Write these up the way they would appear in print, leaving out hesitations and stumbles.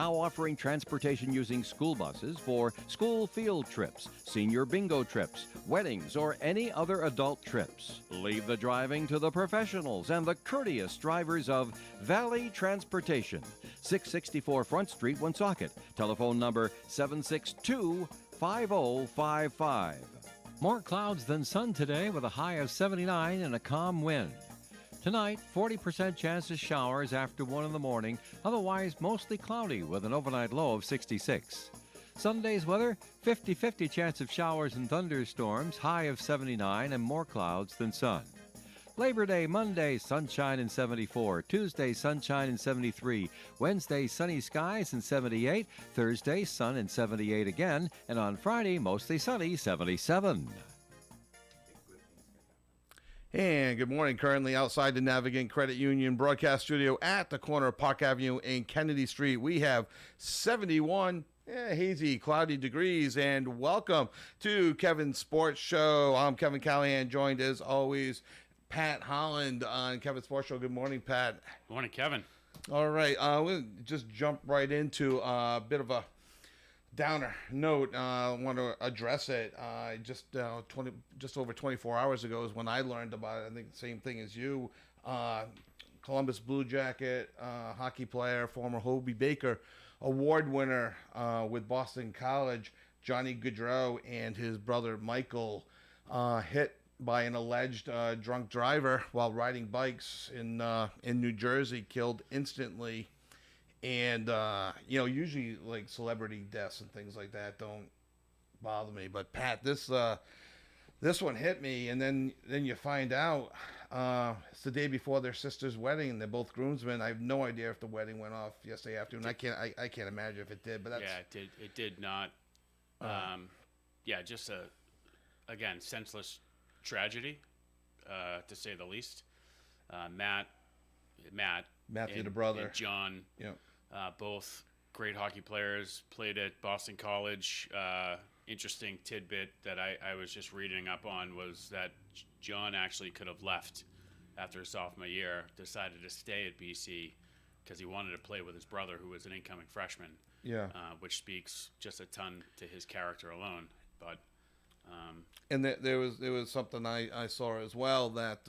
now offering transportation using school buses for school field trips, senior bingo trips, weddings, or any other adult trips. Leave the driving to the professionals and the courteous drivers of Valley Transportation, 664 Front Street, Woonsocket. Telephone number 762-5055. More clouds than sun today with a high of 79 and a calm wind. Tonight, 40% chance of showers after 1 in the morning, otherwise mostly cloudy with an overnight low of 66. Sunday's weather, 50-50 chance of showers and thunderstorms, high of 79 and more clouds than sun. Labor Day, Monday, sunshine and 74. Tuesday, sunshine and 73. Wednesday, sunny skies and 78. Thursday, sun and 78 again. And on Friday, mostly sunny, 77. And good morning. Currently outside the Navigant Credit Union broadcast studio at the corner of Park Avenue and Kennedy Street. We have 71 hazy, cloudy degrees. And welcome to Kevin's Sports Show. I'm Kevin Callahan, joined as always Pat Holland on Kevin's Sports Show. Good morning, Pat. Morning, Kevin. All right, we'll just jump right into a bit of a downer note. I want to address it. Just over 24 hours ago is when I learned about it. I think the same thing as you. Columbus Blue Jacket hockey player, former Hobey Baker award winner with Boston College, Johnny Gaudreau, and his brother Michael hit by an alleged drunk driver while riding bikes in New Jersey, killed instantly. And usually like celebrity deaths and things like that don't bother me, but Pat, this one hit me. And then you find out it's the day before their sister's wedding, and they're both groomsmen. I have no idea if the wedding went off yesterday afternoon. I can't imagine if it did, but that's it did not. Just again, senseless tragedy, to say the least. Matthew, the brother, and John, both great hockey players, played at Boston College. Interesting tidbit that I was just reading up on was that John actually could have left after his sophomore year, decided to stay at BC because he wanted to play with his brother, who was an incoming freshman. Yeah, which speaks just a ton to his character alone. But and there was something I saw as well, that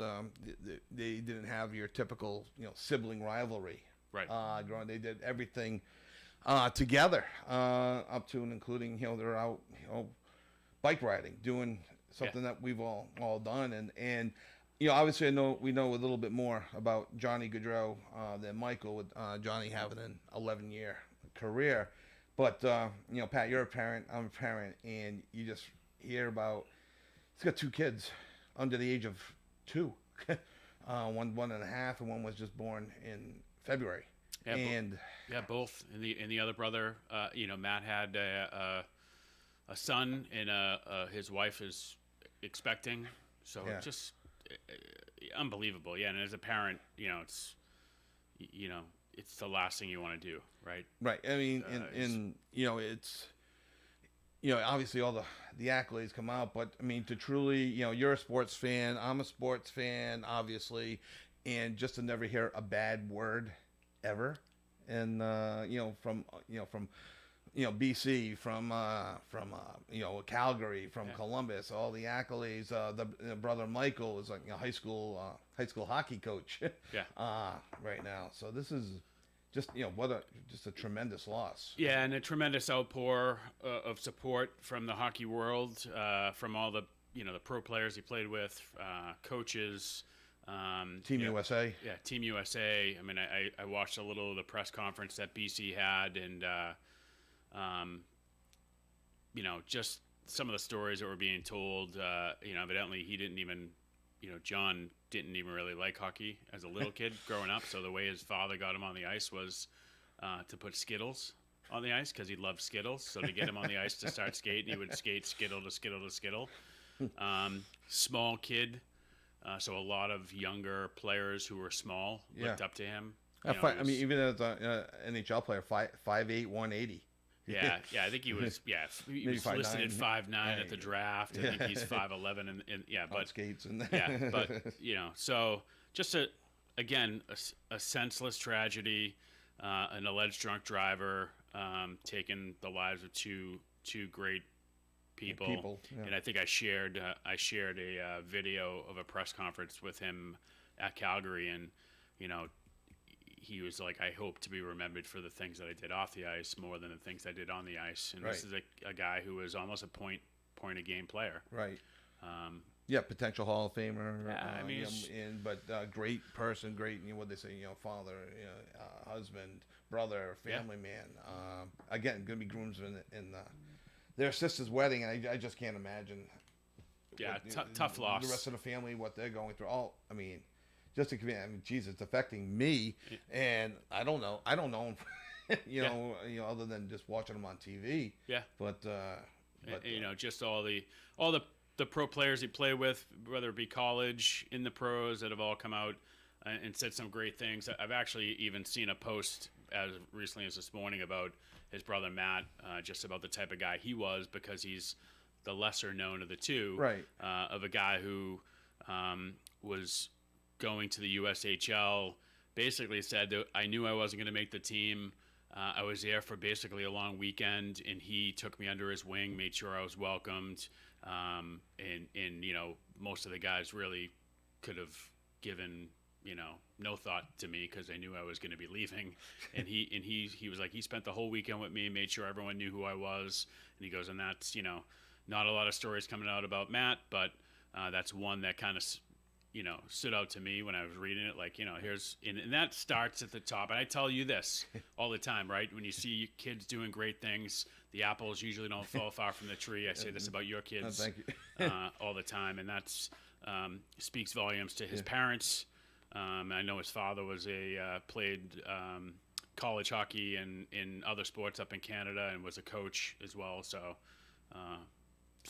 they didn't have your typical sibling rivalry. Right. They did everything together, up to and including they're out bike riding, doing something that we've all done, and obviously we know a little bit more about Johnny Gaudreau than Michael, with Johnny having an 11-year career. But Pat, you're a parent, I'm a parent, and you just hear about, he's got 2 kids under the age of 2, 1.5, and one was just born in February. Yeah, and both. And the other brother, Matt had a son, and his wife is expecting. So just unbelievable. Yeah, and as a parent, it's the last thing you want to do, right? Right. I mean, it's obviously all the accolades come out, but I mean, to truly, you're a sports fan, I'm a sports fan, obviously, and just to never hear a bad word ever, and from BC, from Calgary, from Columbus, all the accolades. The brother Michael is like high school hockey coach. Right now. So this is just just a tremendous loss. Yeah, and a tremendous outpour of support from the hockey world, from all the the pro players he played with, coaches. Team USA. Yeah, Team USA. I mean, I watched a little of the press conference that BC had, and just some of the stories that were being told. Evidently he didn't even, John didn't even really like hockey as a little kid growing up. So the way his father got him on the ice was to put Skittles on the ice because he loved Skittles. So to get him on the ice to start skating, he would skate Skittle to Skittle to Skittle. Small kid. So a lot of younger players who were small looked up to him. Even as an NHL player, 5'8", 180. Yeah, I think he was. Yeah, he was listed at 5'9" at the draft. I think he's 5'11", and but skates and but so just a senseless tragedy, an alleged drunk driver. taken the lives of two great people. Yeah. And I think I shared a video of a press conference with him at Calgary, and he was like, I hope to be remembered for the things that I did off the ice more than the things I did on the ice. And this is a guy who was almost a point a game player. Right. Yeah, potential Hall of Famer. Yeah, I mean, but great person, great. What they say, father, husband, brother, family man. Again, gonna be groomsman in their sister's wedding, and I just can't imagine. Yeah, tough loss. The rest of the family, what they're going through. Just to convey, Jesus, it's affecting me, and I don't know him, other than just watching him on TV. Yeah, but just all the pro players he played with, whether it be college, in the pros, that have all come out and said some great things. I've actually even seen a post as recently as this morning about his brother Matt, just about the type of guy he was, because he's the lesser known of the two, right? Of a guy who was going to the USHL, basically said that I knew I wasn't going to make the team. I was there for basically a long weekend, and he took me under his wing, made sure I was welcomed. And most of the guys really could have given, no thought to me because they knew I was going to be leaving. And he was like, he spent the whole weekend with me, made sure everyone knew who I was. And he goes, and that's, not a lot of stories coming out about Matt, but that's one that kind of, stood out to me when I was reading it. Like, and that starts at the top. And I tell you this all the time, right? When you see kids doing great things, the apples usually don't fall far from the tree. I say this about your kids thank you. all the time, and that's speaks volumes to his parents. I know his father was played college hockey and in other sports up in Canada, and was a coach as well. So,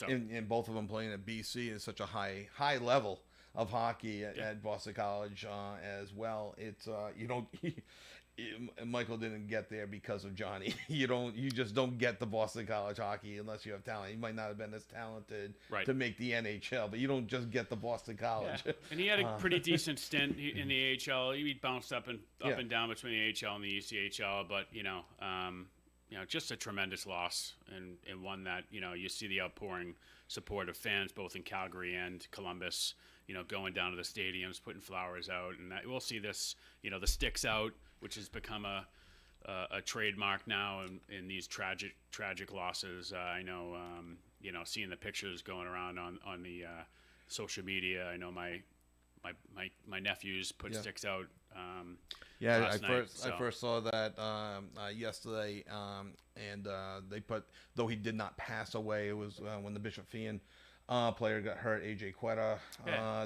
and both of them playing at BC is such a high level of hockey at Boston College as well. It's Michael didn't get there because of Johnny. You just don't get the Boston College hockey unless you have talent. He might not have been as talented to make the NHL, but you don't just get the Boston College. Yeah. And he had a pretty decent stint in the AHL. He bounced up and down between the AHL and the ECHL, but just a tremendous loss, and one that you see the outpouring support of fans both in Calgary and Columbus. Going down to the stadiums, putting flowers out, and we'll see this. The Sticks Out, which has become a trademark now in these tragic losses. I know, seeing the pictures going around on the social media. I know my nephews put Sticks Out. I first saw that yesterday, and they put, though he did not pass away. It was when the Bishop Feehan player got hurt, AJ Quetta.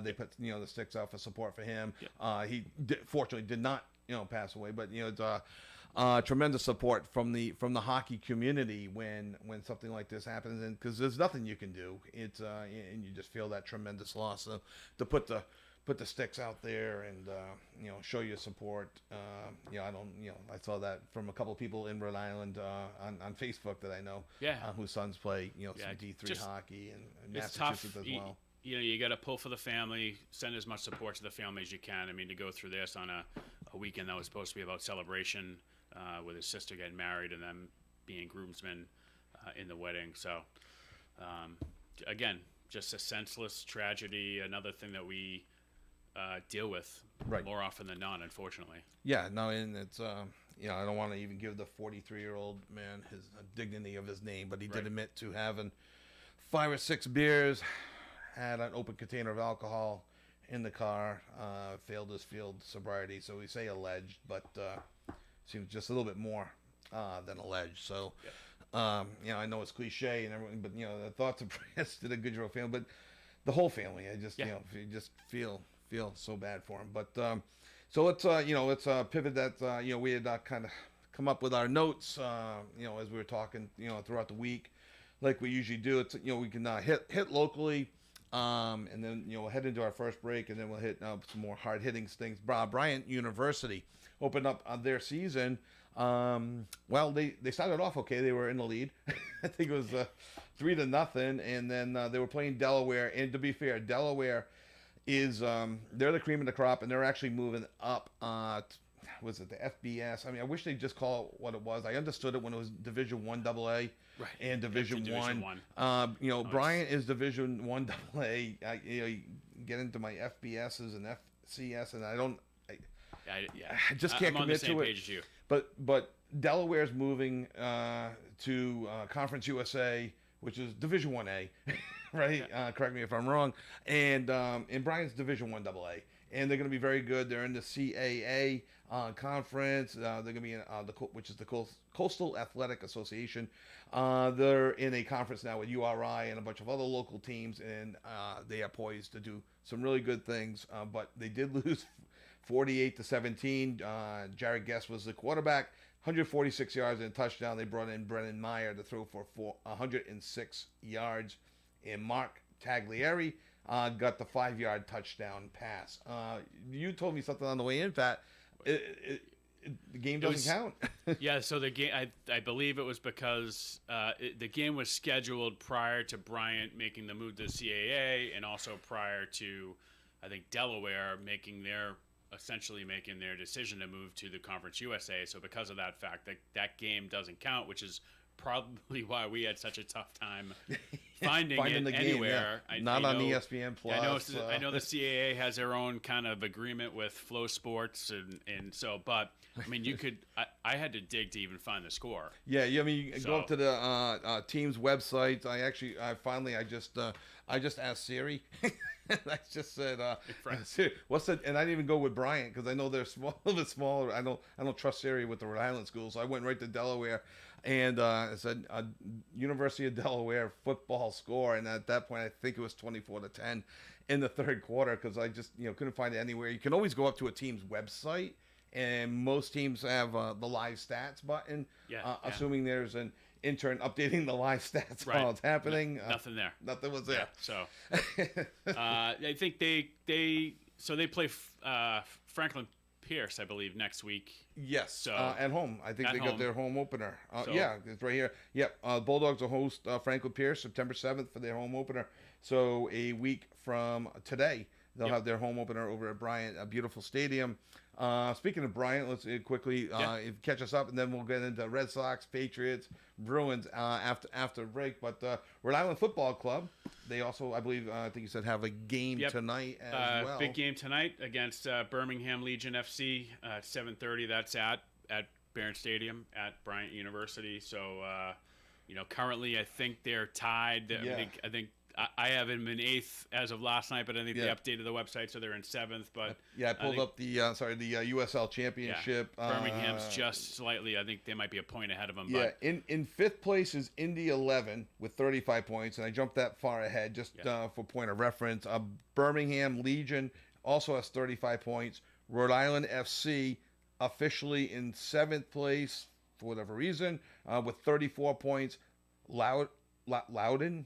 They put the Sticks Out for support for him. He fortunately did not pass away, but it's tremendous support from the hockey community when something like this happens, and because there's nothing you can do. It's and you just feel that tremendous loss. So to put the Sticks out there and show your support. I saw that from a couple of people in Rhode Island on Facebook that I know. Whose sons play some D3 hockey and Massachusetts as well. You got to pull for the family, send as much support to the family as you can. I mean, to go through this on a weekend that was supposed to be about celebration, with his sister getting married and them being groomsmen in the wedding. So, again, just a senseless tragedy. Another thing that we deal with more often than not, unfortunately. Yeah, no, and it's I don't want to even give the 43-year-old man his dignity of his name, but he did admit to having 5 or 6 beers, had an open container of alcohol in the car, failed his field sobriety. So we say alleged, but seems just a little bit more than alleged. So, I know it's cliche and everything, but the thoughts of prayers to the Goodrow family, but the whole family, I just you just feel so bad for him. But so let's pivot that. We had kind of come up with our notes, as we were talking, throughout the week, like we usually do. It's we can hit locally. And then we'll head into our first break, and then we'll hit some more hard-hitting things. Bryant University opened up their season. Well, they started off okay. They were in the lead. I think it was 3-0, and then they were playing Delaware. And to be fair, Delaware is they're the cream of the crop, and they're actually moving up. was it the FBS? I mean, I wish they'd just call it what it was. I understood it when it was Division One AA Right. and Division Division One. One. Bryant is Division One AA. You get into my FBSs and FCS, and I just can't I'm on commit the same to it. page as you. But Delaware's moving to Conference USA, which is Division One A, right? Correct me if I'm wrong. And Bryant's Division One AA, and they're going to be very good. They're in the CAA conference. They're going to be in which is the Coastal Athletic Association. They're in a conference now with URI and a bunch of other local teams, and they are poised to do some really good things. But they did lose 48-17. Jared Guest was the quarterback. 146 yards and a touchdown. They brought in Brennan Meyer to throw for 106 yards. And Mark Taglieri got the 5-yard touchdown pass. You told me something on the way in, Pat. The game doesn't count. Yeah, so the game, I believe it was because the game was scheduled prior to Bryant making the move to the CAA, and also prior to, I think, Delaware essentially making their decision to move to the Conference USA. So because of that fact, that game doesn't count, which is probably why we had such a tough time finding it the anywhere. Game, yeah. Not on ESPN Plus. I know the CAA has their own kind of agreement with Flow Sports, and so, but I mean, I had to dig to even find the score. Yeah, I mean, you go up to the team's website. I just asked Siri. I just said, "What's it?" And I didn't even go with Bryant because I know they're a little bit smaller. I don't trust Siri with the Rhode Island schools, so I went right to Delaware, and I said University of Delaware football score, and at that point I think it was 24-10 in the third quarter because I just couldn't find it anywhere. You can always go up to a team's website, and most teams have the live stats button, assuming there's an intern updating the live stats while it's happening. Nothing there. Nothing was there. Yeah, so I think they play Franklin Pierce, I believe, next week. Yes. So at home, I think they got their home opener. So, yeah, it's right here. Yep. Bulldogs will host Franklin Pierce September 7th for their home opener. So a week from today, they'll have their home opener over at Bryant, a beautiful stadium. Speaking of Bryant, let's quickly catch us up, and then we'll get into Red Sox, Patriots, Bruins after break. But Rhode Island Football Club, they also, I believe, I think you said, have a game tonight as well. Big game tonight against Birmingham Legion FC at 7:30. That's at Barron Stadium at Bryant University. So, currently I think they're tied. I think I have them in 8th as of last night, but I think they updated the website, so they're in 7th. But I pulled up the USL Championship. Yeah. Birmingham's just slightly. I think they might be a point ahead of them. Yeah, but in 5th place is Indy 11 with 35 points, and I jumped that far ahead just for point of reference. Birmingham Legion also has 35 points. Rhode Island FC officially in 7th place for whatever reason with 34 points. Loudon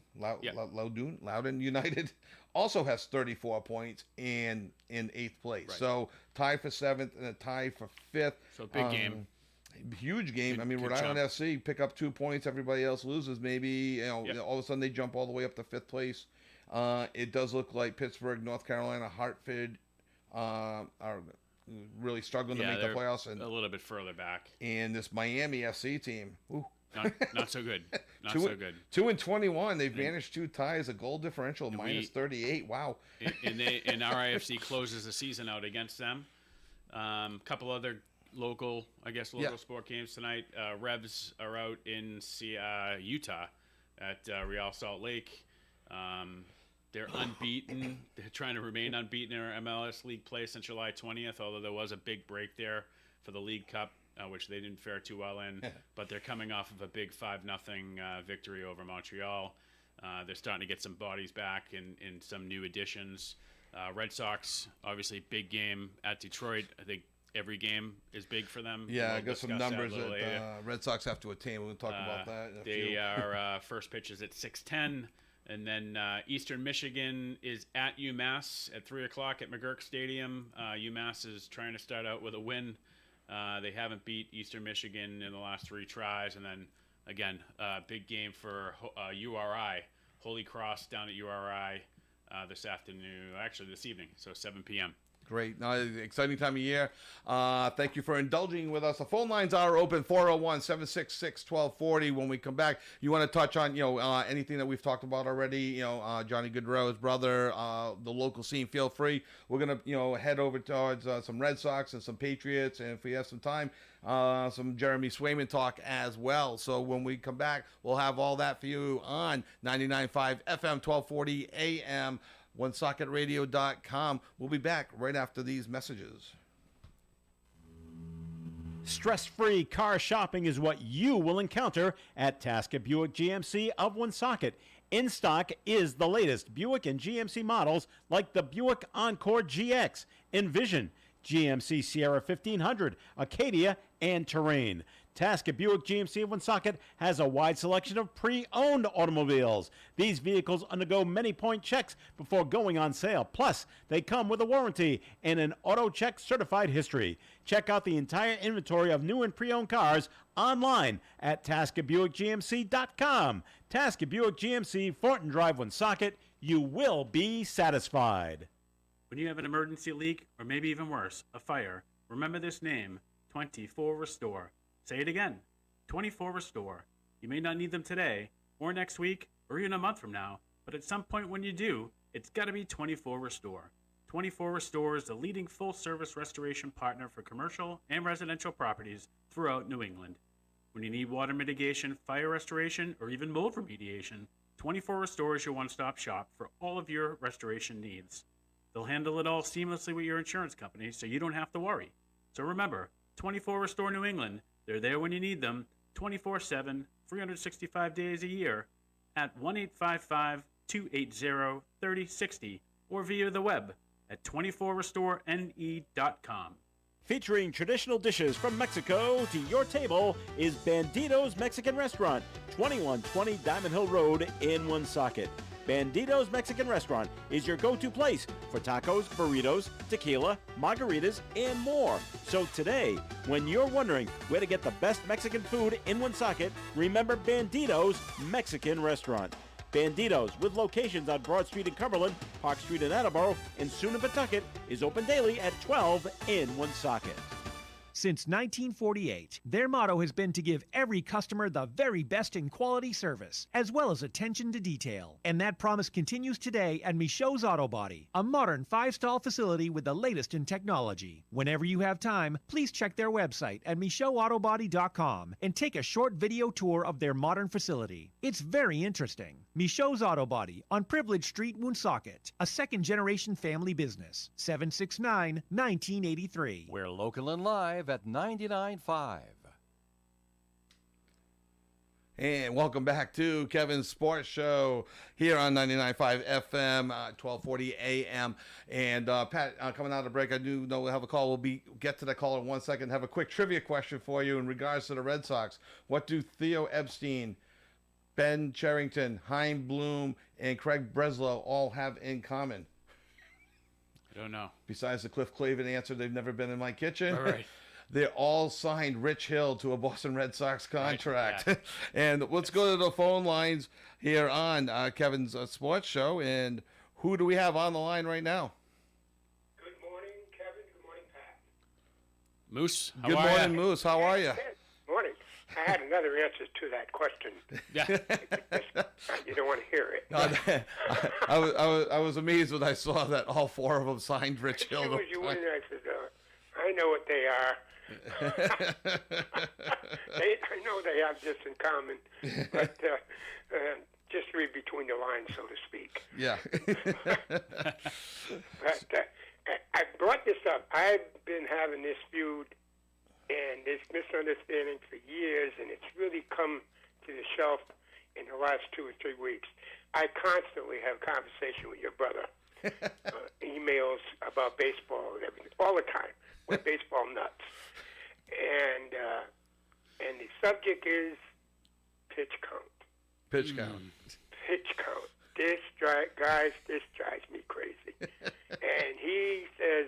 United also has 34 points and in 8th place. Right. So tied for 7th and a tie for 5th. So big game. Huge game. Rhode Island FC pick up 2 points. Everybody else loses. Maybe all of a sudden they jump all the way up to 5th place. It does look like Pittsburgh, North Carolina, Hartford are really struggling to make the playoffs, and a little bit further back. And this Miami FC team. Ooh. Not so good. So good. 2-21. They've managed 2 ties, a goal differential minus 38. Wow. And RIFC closes the season out against them. Couple other local sport games tonight. Rebs are out in Utah at Real Salt Lake. They're unbeaten. They're trying to remain unbeaten in our MLS League play since July 20th, although there was a big break there for the League Cup, which they didn't fare too well in. But they're coming off of a big 5-0 victory over Montreal. They're starting to get some bodies back and some new additions. Red Sox, obviously, big game at Detroit. I think every game is big for them. Yeah, I got some numbers that Red Sox have to attain. We'll talk about that in a few. They are first pitch is at 6:10. And then Eastern Michigan is at UMass at 3 o'clock at McGurk Stadium. UMass is trying to start out with a win. They haven't beat Eastern Michigan in the last 3 tries. And then, again, big game for URI. Holy Cross down at URI this evening, so 7 p.m. Great. Exciting time of year. Thank you for indulging with us. The phone lines are open, 401-766-1240. When we come back, you want to touch on, anything that we've talked about already, Johnny Gaudreau's brother, the local scene, feel free. We're going to, head over towards some Red Sox and some Patriots, and if we have some time, some Jeremy Swayman talk as well. So when we come back, we'll have all that for you on 99.5 FM, 1240 AM. OneSocketRadio.com. We'll be back right after these messages. Stress-free car shopping is what you will encounter at Tasker Buick GMC of Woonsocket. In stock is the latest Buick and GMC models like the Buick Encore GX, Envision, GMC Sierra 1500, Acadia, and Terrain. Tasker Buick GMC of Woonsocket has a wide selection of pre-owned automobiles. These vehicles undergo many point checks before going on sale. Plus, they come with a warranty and an auto check certified history. Check out the entire inventory of new and pre-owned cars online at TaskerBuickGMC.com. Tasker Buick GMC, Fortin Drive, Woonsocket. You will be satisfied. When you have an emergency leak, or maybe even worse, a fire, remember this name, 24 Restore. Say it again, 24 Restore. You may not need them today, or next week, or even a month from now, but at some point when you do, it's got to be 24 Restore. 24 Restore is the leading full-service restoration partner for commercial and residential properties throughout New England. When you need water mitigation, fire restoration, or even mold remediation, 24 Restore is your one-stop shop for all of your restoration needs. They'll handle it all seamlessly with your insurance company, so you don't have to worry. So remember, 24 Restore New England. They're there when you need them, 24/7, 365 days a year, at 1-855-280-3060 or via the web at 24restorene.com. Featuring traditional dishes from Mexico to your table is Bandito's Mexican Restaurant, 2120 Diamond Hill Road in Woonsocket. Bandito's Mexican Restaurant is your go-to place for tacos, burritos, tequila, margaritas, and more. So today, when you're wondering where to get the best Mexican food in Woonsocket, remember Bandito's Mexican Restaurant. Bandito's, with locations on Broad Street in Cumberland, Park Street in Attleboro, and soon in Pawtucket, is open daily at 12 in Woonsocket. Since 1948, their motto has been to give every customer the very best in quality service, as well as attention to detail. And that promise continues today at Michaud's Auto Body, a modern 5-stall facility with the latest in technology. Whenever you have time, please check their website at MichaudAutoBody.com and take a short video tour of their modern facility. It's very interesting. Michaud's Auto Body on Privilege Street, Woonsocket, a second-generation family business, 769-1983. We're local and live at 99.5. And welcome back to Kevin's Sports Show here on 99.5 FM, 1240 AM. And Pat, coming out of the break, I do know we'll have a call. We'll get to that call in 1 second. Have a quick trivia question for you in regards to the Red Sox. What do Theo Epstein, Ben Cherington, Chaim Bloom, and Craig Breslow all have in common? I don't know. Besides the Cliff Clavin answer, they've never been in my kitchen. All right. They all signed Rich Hill to a Boston Red Sox contract. Right, And let's go to the phone lines here on Kevin's Sports Show. And who do we have on the line right now? Good morning, Kevin. Good morning, Pat. Moose, how Good are morning, ya? Moose. How are you? Good morning. I had another answer to that question. Yeah. You don't want to hear it. I was amazed when I saw that all four of them signed Rich Hill. As soon as you went in, I said, I know what they are. I know they have this in common, but just read between the lines, so to speak. Yeah. But I brought this up. I've been having this feud and this misunderstanding for years, and it's really come to the shelf in the last 2 or 3 weeks. I constantly have conversation with your brother, emails about baseball and everything, all the time. We're baseball nuts. And the subject is pitch count. Pitch count. Pitch count. This drives me crazy. And he says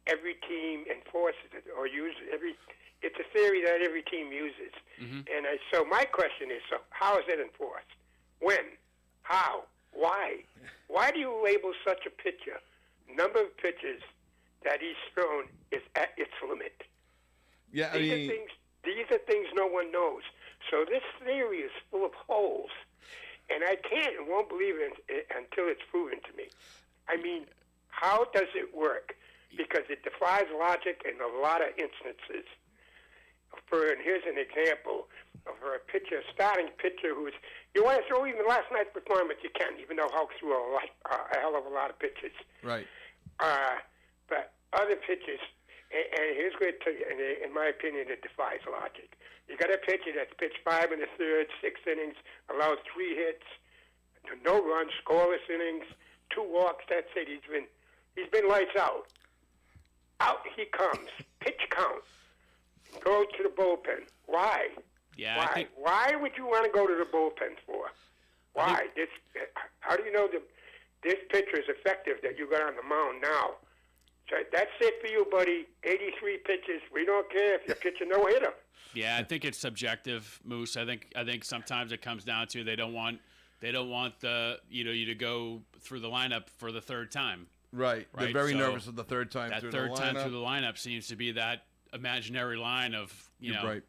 every team enforces it or uses it. It's a theory that every team uses. Mm-hmm. And so my question is, so how is it enforced? When? How? Why? Why do you label such a pitcher, number of pitches, that he's thrown is at its limit. Yeah, I mean, These are things no one knows. So this theory is full of holes, and I can't and won't believe it until it's proven to me. I mean, how does it work? Because it defies logic in a lot of instances. And here's an example of a starting pitcher who's, you want to throw even last night's performance, you can't, even though Hulk threw a hell of a lot of pitches. right. But other pitches, and here's what to you, in my opinion, it defies logic. You got a pitcher that's pitched 5 1/3, 6 innings, allowed 3 hits, no runs, scoreless innings, 2 walks. That's it. He's been lights out. Out he comes. Pitch count. Go to the bullpen. Why? Yeah, Why? I think Why would you want to go to the bullpen for? Why? How do you know that this pitcher is effective that you got on the mound now? So that's it for you, buddy. 83 pitches. We don't care if you pitch a no-hitter. Yeah, I think it's subjective, Moose. I think sometimes it comes down to they don't want the you to go through the lineup for the third time. Right. They're Right, very so nervous of the third time That through third the time lineup. through the lineup seems to be that imaginary line of You're right.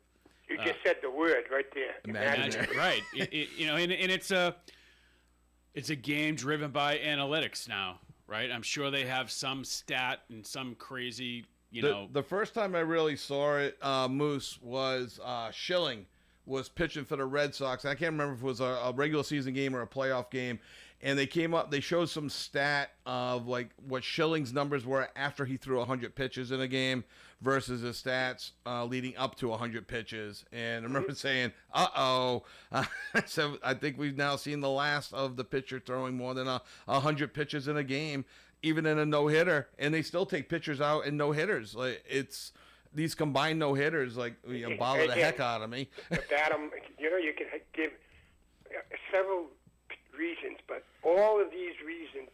You just said the word right there. Imaginary. right. And it's a game driven by analytics now, right? I'm sure they have some stat and some crazy, The first time I really saw it, Moose, was Schilling was pitching for the Red Sox. I can't remember if it was a regular season game or a playoff game. And they showed some stat of like what Schilling's numbers were after he threw 100 pitches in a game versus his stats leading up to 100 pitches. And I remember saying, so I think we've now seen the last of the pitcher throwing more than 100 pitches in a game, even in a no-hitter. And they still take pitchers out in no-hitters. Like, it's these combined no-hitters, like, bother the heck out of me. Adam, you can give several reasons, but all of these reasons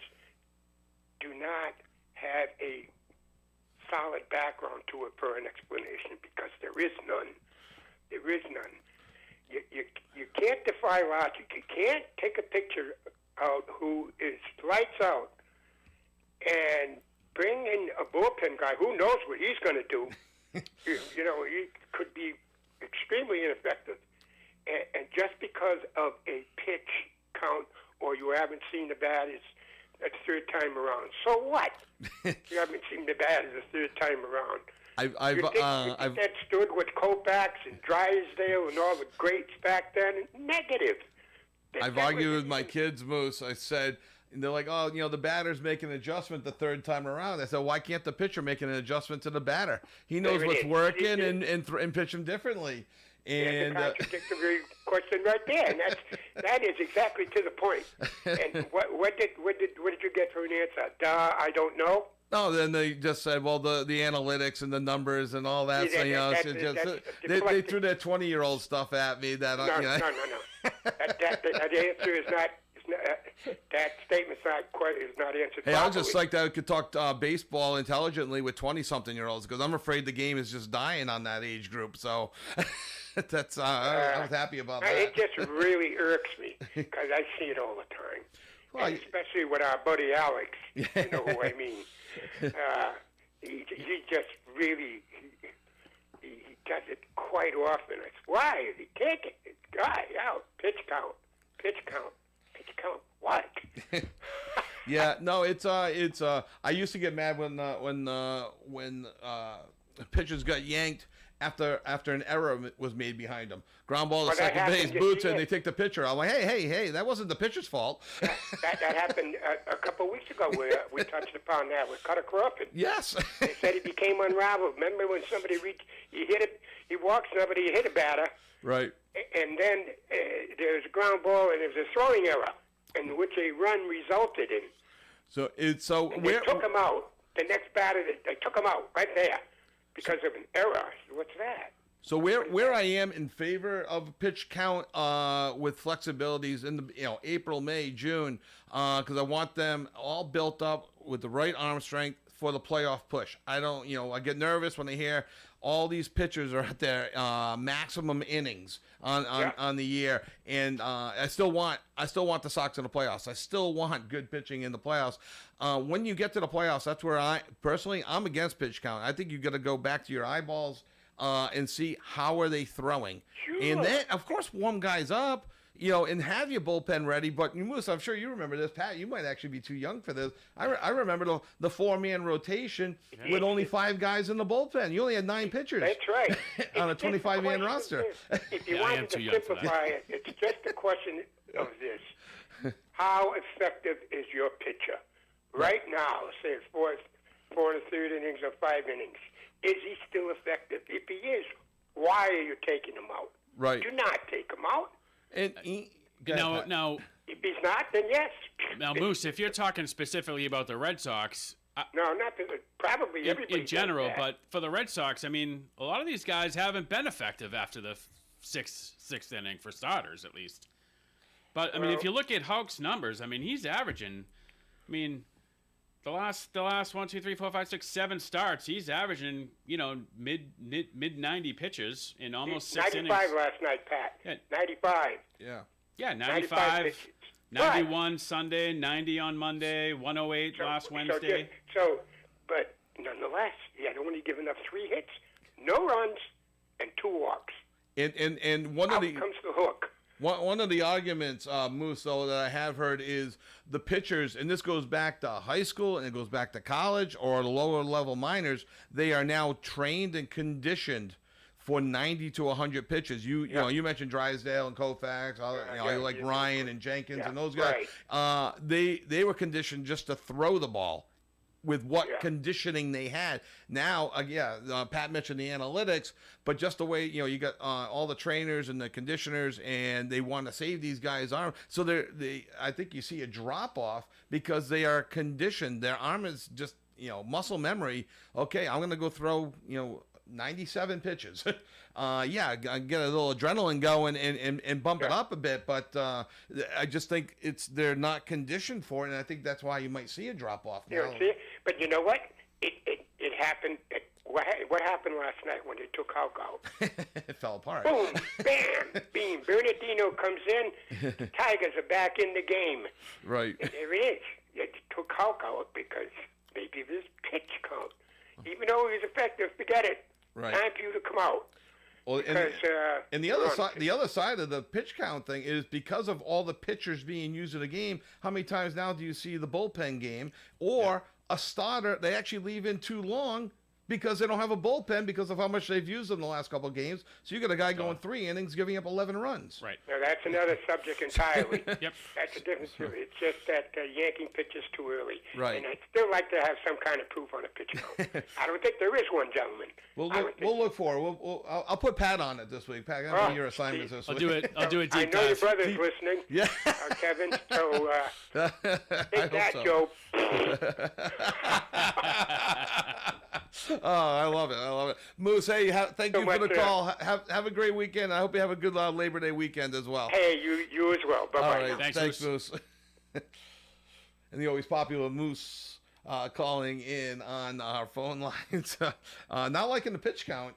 do not have a solid background to it for an explanation, because there is none. There is none. You can't defy logic. You can't take a picture out who is lights out and bring in a bullpen guy who knows what he's going to do. He could be extremely ineffective. And just because of a pitch count or you haven't seen the bat is the third time around. So what? You haven't seen the bat is the third time around. I've that stood with Koufax and Drysdale and all the greats back then? Negative. I've argued with my kids, Moose. I said, and they're like, oh, the batter's making an adjustment the third time around. I said, why can't the pitcher make an adjustment to the batter? He knows There it what's is. working and pitch him differently. There's And a contradictory question right there, and that is exactly to the point. And what did you get for an answer? I don't know. no, then they just said, well, the analytics and the numbers and all that. So, they threw their 20-year-old stuff at me. That No. That answer is not. That statement's not answered. Hey, I was properly. just like that I could talk baseball intelligently with 20-something-year-olds because I'm afraid the game is just dying on that age group. So that's I was happy about that. It just really irks me because I see it all the time, Well, and especially with our buddy Alex. You know who I mean? He just really he does it quite often. It's why is he taking this guy out? Pitch count. What? Yeah, no, it's I used to get mad when pitchers got yanked after an error was made behind them. Ground ball to Well, that second base, happened this boots, and year. they take the pitcher out. I'm like, hey, that wasn't the pitcher's fault. that happened a couple of weeks ago. We touched upon that with Cutter Crawford. Yes. They said he became unraveled. Remember when somebody he walks somebody, he hit a batter, Right. and then there was a ground ball and there was a throwing error, in which a run resulted in. So And they took him out. The next batter, they took him out right there because of an error. What's that? So where I am in favor of pitch count with flexibilities in the April, May, June, because I want them all built up with the right arm strength, for the playoff push. I don't, I get nervous when I hear all these pitchers are at their maximum innings on the year, and I still want the Sox in the playoffs. I still want good pitching in the playoffs. When you get to the playoffs, that's where I'm against pitch count. I think you got to go back to your eyeballs and see how are they throwing, and then of course warm guys up. And have your bullpen ready. But Moose, I'm sure you remember this. Pat, you might actually be too young for this. I remember the 4-man rotation with only 5 guys in the bullpen. You only had 9 pitchers. That's right. On a 25-man roster. If you I am wanted too to young for that. simplify it, it's just a question of this. How effective is your pitcher? Right now, say it's 4 and a third innings or 5 innings. Is he still effective? If he is, why are you taking him out? Right. Do not take him out. And Now, If he's not, then yes. now, Moose, if you're talking specifically about the Red Sox, No, not probably everybody in general, does that. but for the Red Sox, I mean, a lot of these guys haven't been effective after the sixth inning for starters, at least. But I mean, if you look at Houck's numbers, I mean, he's averaging. I mean, the last 1, 2, 3, 4, 5, 6, 7 starts, he's averaging mid 90 pitches in almost 6 innings. 95 last night, Pat. Yeah. 95. Yeah, 95 95, pitches. 91 Sunday, 90 on Monday, 108 last Wednesday. But nonetheless, he had only given up 3 hits, no runs, and 2 walks. and one Out of the comes the hook. One of the arguments, Moose, though, that I have heard is the pitchers, and this goes back to high school and it goes back to college or the lower level minors, they are now trained and conditioned for 90 to 100 pitches. You mentioned Drysdale and Koufax, Ryan and Jenkins and those guys. Right. They were conditioned just to throw the ball with what conditioning they had. Now, Pat mentioned the analytics, but just the way, you got all the trainers and the conditioners, and they want to save these guys' arm. So I think you see a drop off because they are conditioned. Their arm is just, muscle memory. Okay, I'm going to go throw, 97 pitches. Get a little adrenaline going and bump it up a bit, but I just think they're not conditioned for it, and I think that's why you might see a drop off now. See, but you know what? It happened. What happened last night when they took Houck out? It fell apart. Boom, bam, beam. Bernardino comes in. The Tigers are back in the game. Right. And there it is. You took Houck out because maybe of his pitch count. Even though he was effective, forget it. Right. Time for you to come out. Well, Because, and the other side of the pitch count thing is because of all the pitchers being used in the game. How many times now do you see the bullpen game or a starter? They actually leave in too long because they don't have a bullpen because of how much they've used them the last couple of games. So you got a guy going 3 innings, giving up 11 runs. Right. Now, that's another subject entirely. Yep. That's the difference. It's just that yanking pitches too early. Right. And I'd still like to have some kind of proof on a pitch count. I don't think there is one, gentlemen. We'll look for it. I'll put Pat on it this week. Pat, I'll give your assignments this I'll week. do a I deep know your dive. brother's listening, Yeah. Kevin. So take that, so. Joe. Oh, I love it. Moose, hey, thank you for the much, call. Have a great weekend. I hope you have a good Labor Day weekend as well. Hey, you as well. Bye-bye. All right, now. Thanks, Moose. And the always popular Moose calling in on our phone lines. Not liking the pitch count.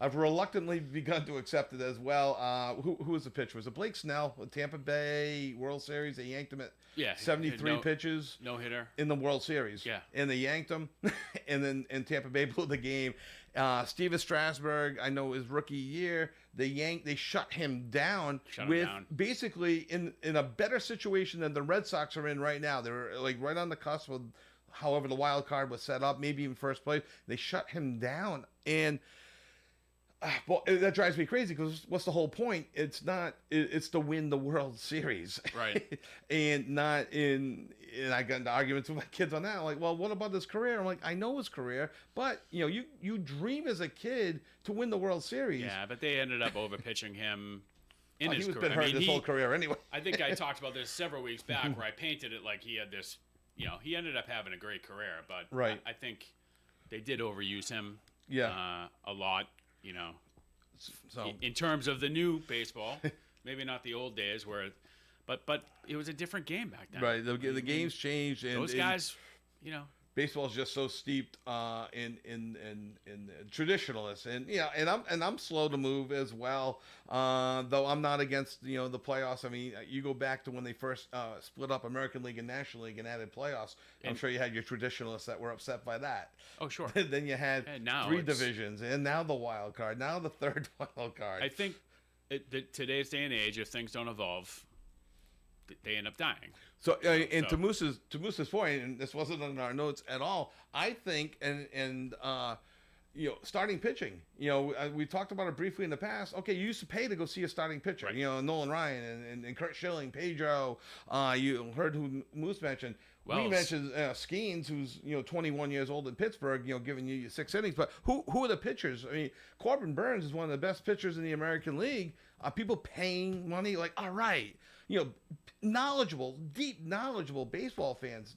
I've reluctantly begun to accept it as well. Who was the pitcher? Was it Blake Snell with Tampa Bay World Series? They yanked him at 73 pitches. No hitter. In the World Series. Yeah. And they yanked him. And Tampa Bay blew the game. Steven Strasburg, I know his rookie year, they shut him down basically in a better situation than the Red Sox are in right now. They're like right on the cusp of however the wild card was set up, maybe even first place. They shut him down. And well, that drives me crazy because what's the whole point? It's to win the World Series. Right. And I got into arguments with my kids on that. I'm like, well, what about his career? I'm like, I know his career, but you dream as a kid to win the World Series. Yeah, but they ended up overpitching him in his He was career. been hurt his whole career anyway. I think I talked about this several weeks back where I painted it like he had this, he ended up having a great career, but Right. I think they did overuse him a lot, So in terms of the new baseball, maybe not the old days where, but it was a different game back then. right, the game's changed, and Those guys, baseball's just so steeped in traditionalists, and I'm slow to move as well. Though I'm not against the playoffs. I mean, you go back to when they first split up American League and National League and added playoffs. I'm sure you had your traditionalists that were upset by that. Oh, sure. Then you had And now 3 it's- divisions, and now the wild card, now the third wild card. I think today's day and age, if things don't evolve, they end up dying. So, and to Moose's point, and this wasn't on our notes at all, I think, and starting pitching. We talked about it briefly in the past. Okay, you used to pay to go see a starting pitcher. Right. Nolan Ryan and Kurt Schilling, Pedro. You heard who Moose mentioned. We Wells. mentioned Skeens, who's 21 years old in Pittsburgh. Giving you 6 innings. But who are the pitchers? I mean, Corbin Burns is one of the best pitchers in the American League. People paying money, like, all right, deep knowledgeable baseball fans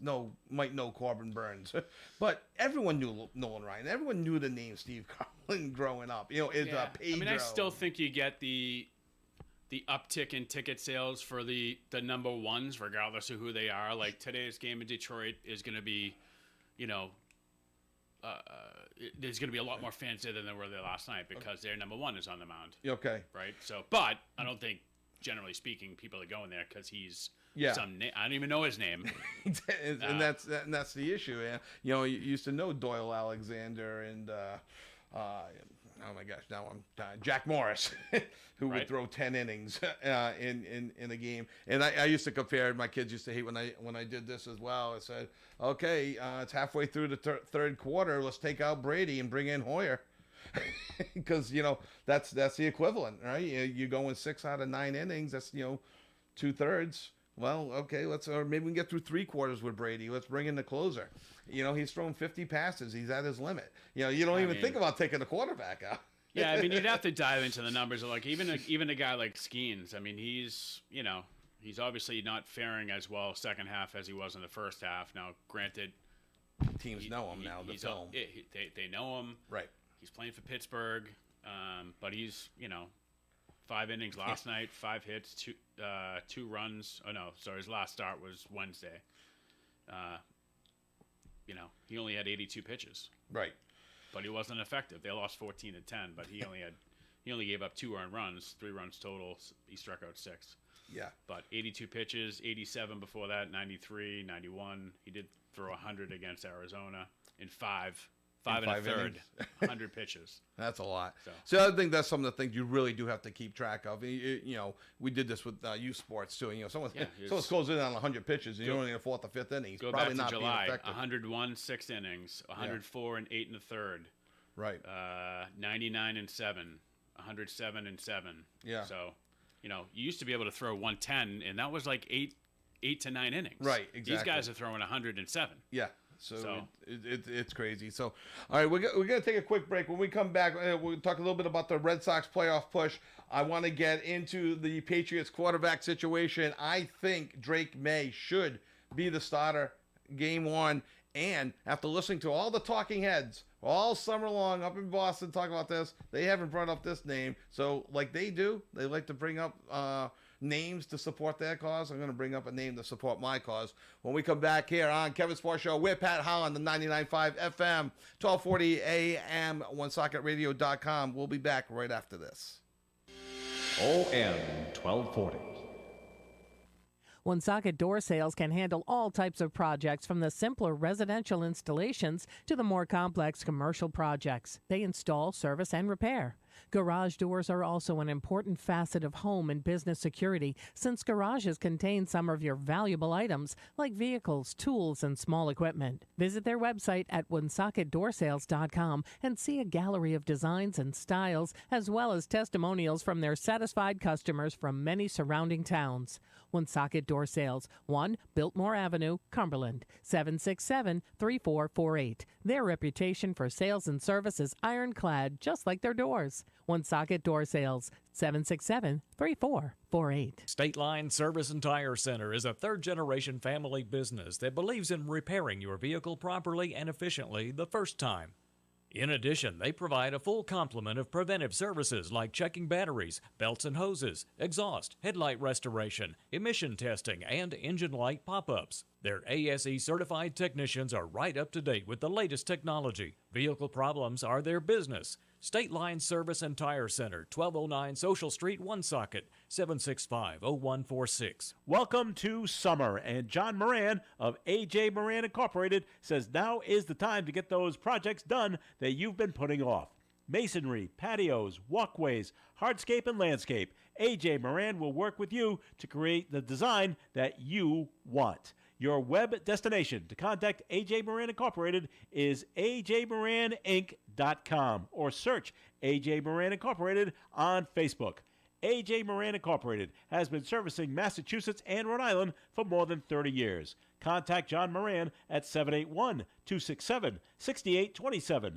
might know Corbin Burns, but everyone knew Nolan Ryan. Everyone knew the name Steve Carlin growing up. Pedro. I mean, I still think you get the uptick in ticket sales for the number ones, regardless of who they are. Like today's game in Detroit is going to be, there's going to be a lot more fans there than there were there last night because their number one is on the mound. Okay. Right. So, but I don't think, generally speaking, people are going there because he's some name. I don't even know his name. and that's the issue. You used to know Doyle Alexander and oh my gosh, now I'm Jack Morris, who would throw 10 innings in a game. And I used to compare. My kids used to hate when I did this as well. I said, okay, it's halfway through the third quarter. Let's take out Brady and bring in Hoyer. Because that's the equivalent, right? You're going 6 out of 9 innings. That's 2/3. Well, okay, or maybe we can get through 3 quarters with Brady. Let's bring in the closer. He's thrown 50 passes. He's at his limit. You don't even think about taking the quarterback out. Yeah, I mean, you'd have to dive into the numbers. Like even a guy like Skeens. I mean, he's obviously not faring as well second half as he was in the first half. Now, granted, teams know him now. The film, they know him. Right. He's playing for Pittsburgh, but he's 5 innings last night, 5 hits, 2 runs. Oh no, sorry, his last start was Wednesday. He only had 82 pitches. Right. But he wasn't effective. They lost 14-10, but he only gave up 2 earned runs, 3 runs total. He struck out 6. Yeah. But 82 pitches, 87 before that, 93, 91. He did throw 100 against Arizona in 5 and a third, 100 pitches. That's a lot. So I think that's some of the things you really do have to keep track of. We did this with youth sports too. Someone's closing in on 100 pitches, and you're only in the 4th or 5th inning. Go probably back to not July, being effective. 101 6 innings, 104 and 8 in the third. Right. 99 and 7, 107 and 7. Yeah. So, you used to be able to throw 110, and that was like 8 to 9 innings. Right. Exactly. These guys are throwing 107. Yeah. So it's crazy. So, all right, we're going to take a quick break. When we come back, we'll talk a little bit about the Red Sox playoff push. I want to get into the Patriots quarterback situation. I think Drake May should be the starter game 1. And after listening to all the talking heads all summer long up in Boston talking about this, they haven't brought up this name. So like they do, they like to bring up names to support their cause. I'm going to bring up a name to support my cause. When we come back here on Kevin Sports Show, we're Pat Holland, the 99.5 FM, 1240 AM, OneSocketRadio.com. We'll be back right after this. ON 1240. Woonsocket Door Sales can handle all types of projects from the simpler residential installations to the more complex commercial projects. They install, service, and repair. Garage doors are also an important facet of home and business security since garages contain some of your valuable items like vehicles, tools, and small equipment. Visit their website at woonsocketdoorsales.com and see a gallery of designs and styles as well as testimonials from their satisfied customers from many surrounding towns. Woonsocket Door Sales, 1 Biltmore Avenue, Cumberland, 767-3448. Their reputation for sales and service is ironclad, just like their doors. Woonsocket Door Sales, 767-3448. State Line Service and Tire Center is a third-generation family business that believes in repairing your vehicle properly and efficiently the first time. In addition, they provide a full complement of preventive services like checking batteries, belts and hoses, exhaust, headlight restoration, emission testing, and engine light pop-ups. Their ASE certified technicians are right up to date with the latest technology. Vehicle problems are their business. State Line Service and Tire Center, 1209 Social Street, Woonsocket, 765-0146. Welcome to summer, and John Moran of AJ Moran Incorporated says now is the time to get those projects done that you've been putting off. Masonry, patios, walkways, hardscape, and landscape. AJ Moran will work with you to create the design that you want. Your web destination to contact AJ Moran Incorporated is ajmoraninc.com or search AJ Moran Incorporated on Facebook. AJ Moran Incorporated has been servicing Massachusetts and Rhode Island for more than 30 years. Contact John Moran at 781-267-6827.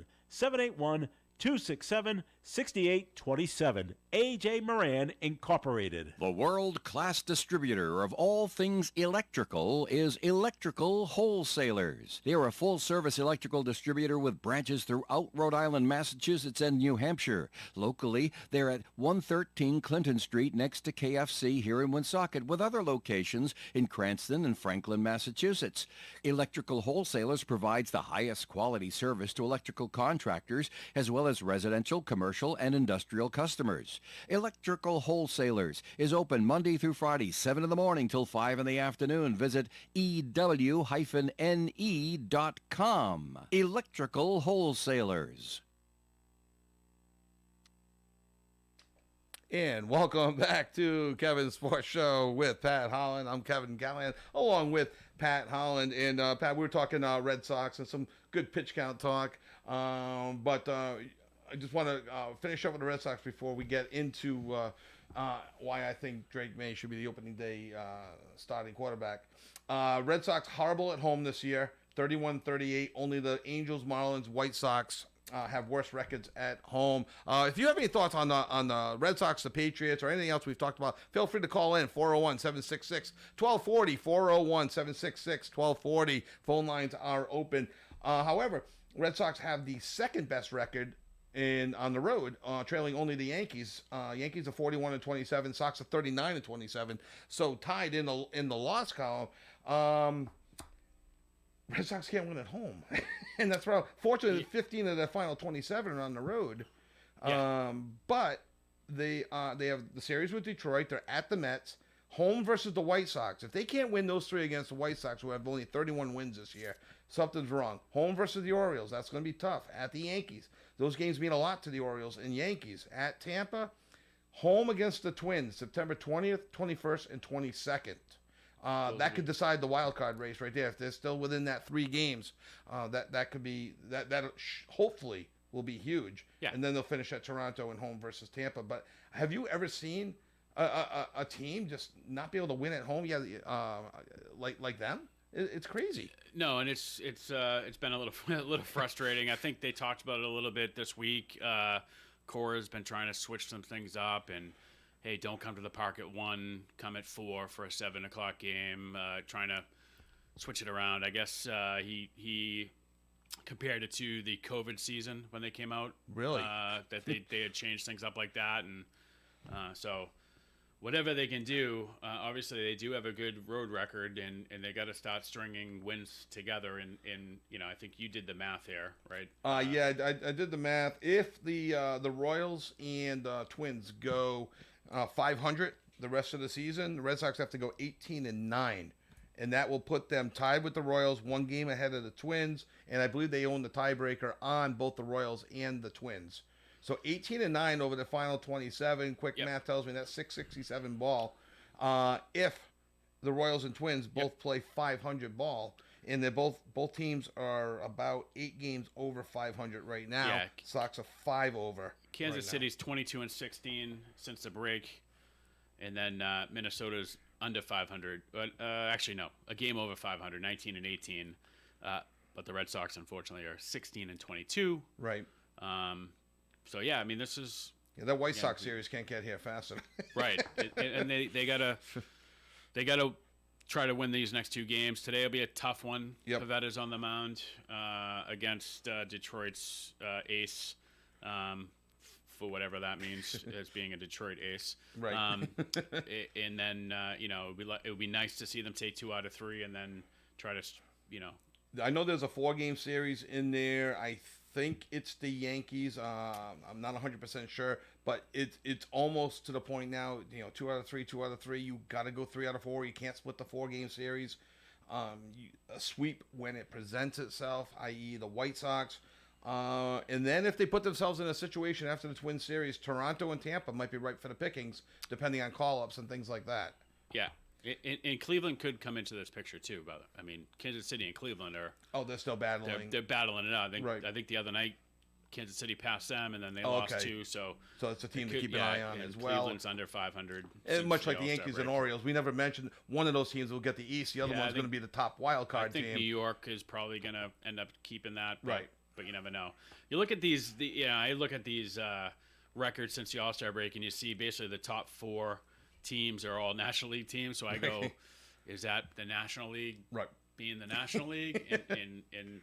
781-267-6827. AJ Moran Incorporated. The world-class distributor of all things electrical is Electrical Wholesalers. They are a full-service electrical distributor with branches throughout Rhode Island, Massachusetts, and New Hampshire. Locally, they're at 113 Clinton Street next to KFC here in Woonsocket, with other locations in Cranston and Franklin, Massachusetts. Electrical Wholesalers provides the highest quality service to electrical contractors as well as residential, commercial, and industrial customers. Electrical Wholesalers is open Monday through Friday, 7 in the morning till 5 in the afternoon. Visit ew-ne.com. Electrical Wholesalers. And welcome back to Kevin's Sports Show with Pat Holland. I'm Kevin Callahan, along with Pat Holland. And Pat, we were talking Red Sox and some good pitch count talk. But I just want to finish up with the Red Sox before we get into why I think Drake May should be the opening day starting quarterback. Red Sox horrible at home this year, 31-38. Only the Angels, Marlins, White Sox have worse records at home. If you have any thoughts on the Red Sox, the Patriots, or anything else we've talked about, feel free to call in 401-766-1240, 401-766-1240. Phone lines are open. However, Red Sox have the second best record on the road, trailing only the Yankees. Yankees are 41-27, Sox are 39-27. So tied in the loss column. Red Sox can't win at home, and that's right. Fortunately, 15 of their final 27 are on the road. Yeah. But they have the series with Detroit. They're at the Mets, home versus the White Sox. If they can't win those three against the White Sox, who have only 31 wins this year, something's wrong. Home versus the Orioles, that's going to be tough. At the Yankees, those games mean a lot to the Orioles and Yankees. At Tampa, home against the Twins, September 20th, 21st, and 22nd. That could decide the wild card race right there. If they're still within that 3 games, that could be that hopefully will be huge. Yeah. And then they'll finish at Toronto and home versus Tampa. But have you ever seen a team just not be able to win at home? Yeah, like them. It's crazy. No, and it's been a little frustrating. I think they talked about it a little bit this week. Cora's been trying to switch some things up, and hey, don't come to the park at 1, come at 4 for a 7 o'clock game. Trying to switch it around. I guess he compared it to the COVID season when they came out. Really? That they had changed things up like that, and so whatever they can do. Obviously, they do have a good road record, and they got to start stringing wins together. And I think you did the math here, right? Yeah, I did the math. If the Royals and Twins go 500 the rest of the season, the Red Sox have to go 18-9, and that will put them tied with the Royals, 1 game ahead of the Twins, and I believe they own the tiebreaker on both the Royals and the Twins. So 18-9 over the final 27. Quick math tells me that's 667 ball. If the Royals and Twins both play 500 ball, and they're both teams are about 8 games over 500 right now. Yeah. Sox are 5 over. Kansas right now. City's 22-16 since the break, and then Minnesota's under 500. Actually, no, a game over 500, 19-18. But the Red Sox, unfortunately, are 16-22. Right. So yeah, I mean, this is that White Sox series can't get here fast enough. right, and they gotta try to win these next 2 games. Today will be a tough one. Yep. Pavetta's on the mound against Detroit's ace, for whatever that means, as being a Detroit ace. Right. And then, it would be nice to see them take 2 out of 3 and then try to, I know there's a 4-game series in there. I think it's the Yankees. I'm not 100% sure, but it's almost to the point now. 2 out of 3, 2 out of 3. You got to go 3 out of 4. You can't split the 4-game series. A sweep when it presents itself, i.e., the White Sox. And then if they put themselves in a situation after the Twin Series, Toronto and Tampa might be ripe for the pickings, depending on call-ups and things like that. Yeah. And Cleveland could come into this picture too, but I mean, Kansas City and Cleveland are they're still battling. They're battling it out. Right. I think the other night Kansas City passed them, and then they lost 2. So it's a team to keep an eye on as well. Cleveland's under 500, and much like the Yankees and Orioles, we never mentioned one of those teams will get the East. The other one's going to be the top wild card team. I think New York is probably going to end up keeping that. Right. But you never know. You look at these. I look at these records since the All-Star break, and you see basically the top 4 teams are all National League teams. So I go, is that the National League? Right. Being the National League, in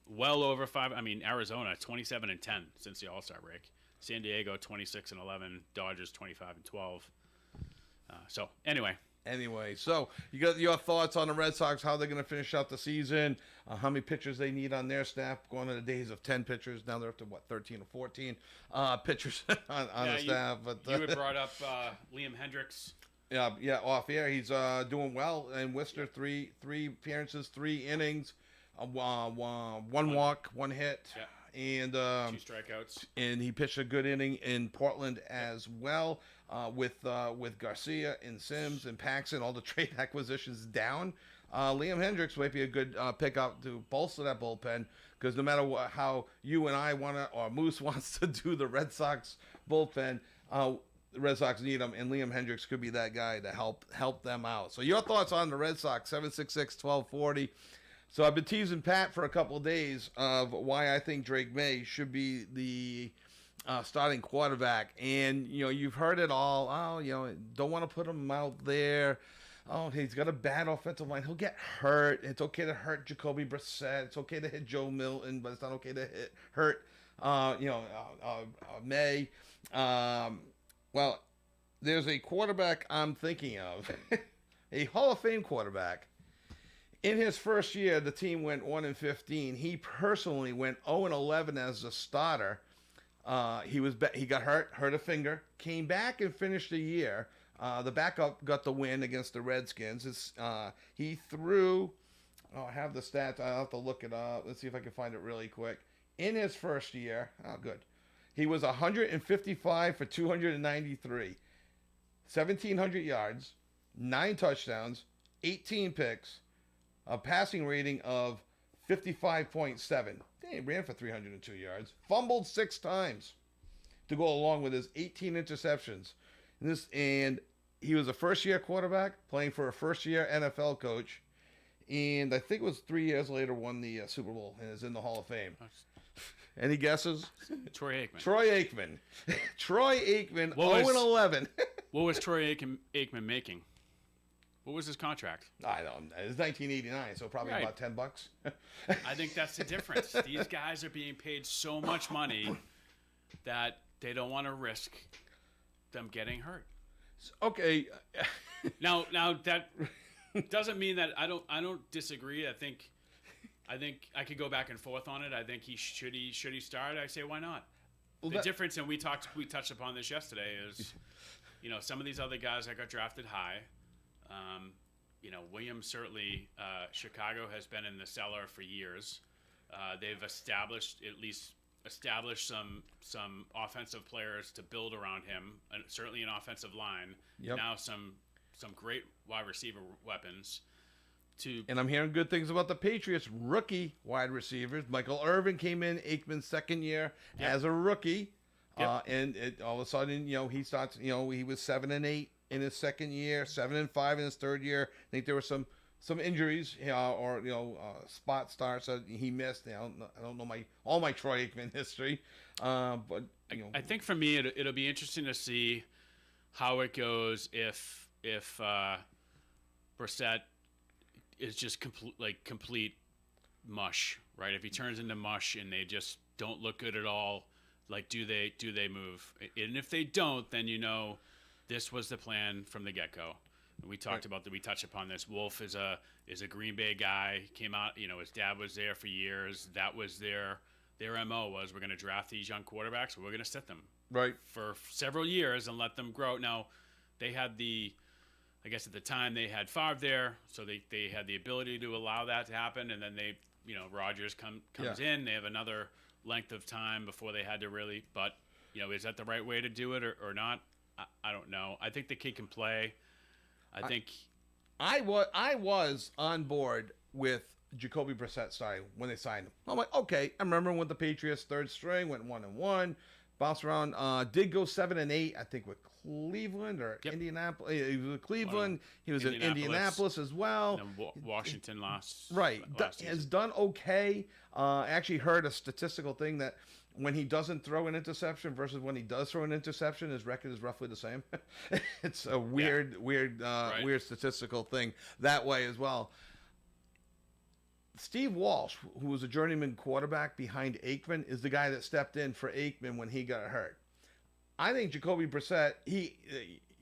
well over 5. I mean, Arizona 27-10 since the All-Star break. San Diego 26-11. Dodgers 25-12. So anyway, so you got your thoughts on the Red Sox, how they're going to finish out the season, how many pitchers they need on their staff, going to the days of 10 pitchers. Now they're up to, 13 or 14 pitchers on the staff. But you had brought up Liam Hendricks. Yeah, off air. He's doing well. And Worcester, three appearances, 3 innings, one walk, 1 hit. Yeah. And 2 strikeouts. And he pitched a good inning in Portland as well, with Garcia and Sims and Paxton, all the trade acquisitions down. Liam Hendricks might be a good pickup to bolster that bullpen, because no matter how you and I or Moose wants to do the Red Sox bullpen, the Red Sox need him, and Liam Hendricks could be that guy to help them out. So your thoughts on the Red Sox, 766-1240. So I've been teasing Pat for a couple of days of why I think Drake May should be the starting quarterback. And, you've heard it all. Oh, don't want to put him out there. Oh, he's got a bad offensive line. He'll get hurt. It's okay to hurt Jacoby Brissett. It's okay to hit Joe Milton, but it's not okay to hurt May. Well, there's a quarterback I'm thinking of, a Hall of Fame quarterback. In his first year, the team went 1-15. He personally went 0-11 as a starter. He got hurt a finger, came back and finished the year. The backup got the win against the Redskins. He threw. I have the stats. I'll have to look it up. Let's see if I can find it really quick. In his first year, good. He was 155 for 293, 1,700 yards, 9 touchdowns, 18 picks, a passing rating of 55.7. He ran for 302 yards, fumbled 6 times to go along with his 18 interceptions. And he was a first-year quarterback playing for a first-year NFL coach, and I think it was 3 years later won the Super Bowl and is in the Hall of Fame. Any guesses? Troy Aikman. Troy Aikman, 0-11. What was Troy Aikman making? What was his contract? I don't know. It was 1989, so probably about $10. I think that's the difference. These guys are being paid so much money that they don't want to risk them getting hurt. Okay. Now that doesn't mean that I don't disagree. I think I could go back and forth on it. I think should he start? I say why not? Well, the difference, and we touched upon this yesterday, is some of these other guys that got drafted high. Williams certainly. Chicago has been in the cellar for years. They've established some offensive players to build around him, and certainly an offensive line. Yep. Now some great wide receiver weapons. And I'm hearing good things about the Patriots rookie wide receivers. Michael Irvin came in Aikman's second year as a rookie, and all of a sudden, he starts. He was 7-8 in his second year, 7-5 in his third year. I think there were some injuries, or spot starts that he missed. I don't know all my Troy Aikman history, but I think for me it'll be interesting to see how it goes if Brissett is just complete mush, right? If he turns into mush and they just don't look good at all, like do they move? And if they don't, then this was the plan from the get-go. We talked about that. We touched upon this. Wolf is a Green Bay guy. Came out, his dad was there for years. That was their MO was we're going to draft these young quarterbacks. We're going to sit them for several years and let them grow. Now, they had I guess at the time they had Favre there, so they had the ability to allow that to happen. And then Rodgers comes in. They have another length of time before they had to really. But is that the right way to do it or not? I don't know. I think the kid can play. I think I was on board with Jacoby Brissett starting when they signed him. I'm like, okay. I remember when the Patriots third string went 1-1, bounced around. Did go 7-8, I think, with Cleveland or Indianapolis. He was with Cleveland. He was in Indianapolis as well. And then Washington lost. Right, has done okay. I actually heard a statistical thing that when he doesn't throw an interception versus when he does throw an interception, his record is roughly the same. It's a weird statistical thing that way as well. Steve Walsh, who was a journeyman quarterback behind Aikman, is the guy that stepped in for Aikman when he got hurt. I think Jacoby Brissett,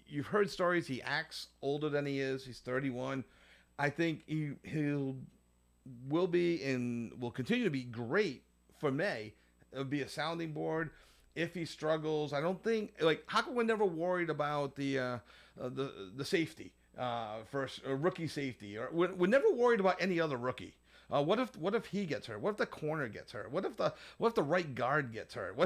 you've heard stories, he acts older than he is. He's 31. I think will continue to be great for May. It'll be a sounding board if he struggles. I don't think how come we're never worried about the safety first rookie safety, or we're never worried about any other rookie. What if he gets hurt? What if the corner gets hurt? What if the right guard gets hurt?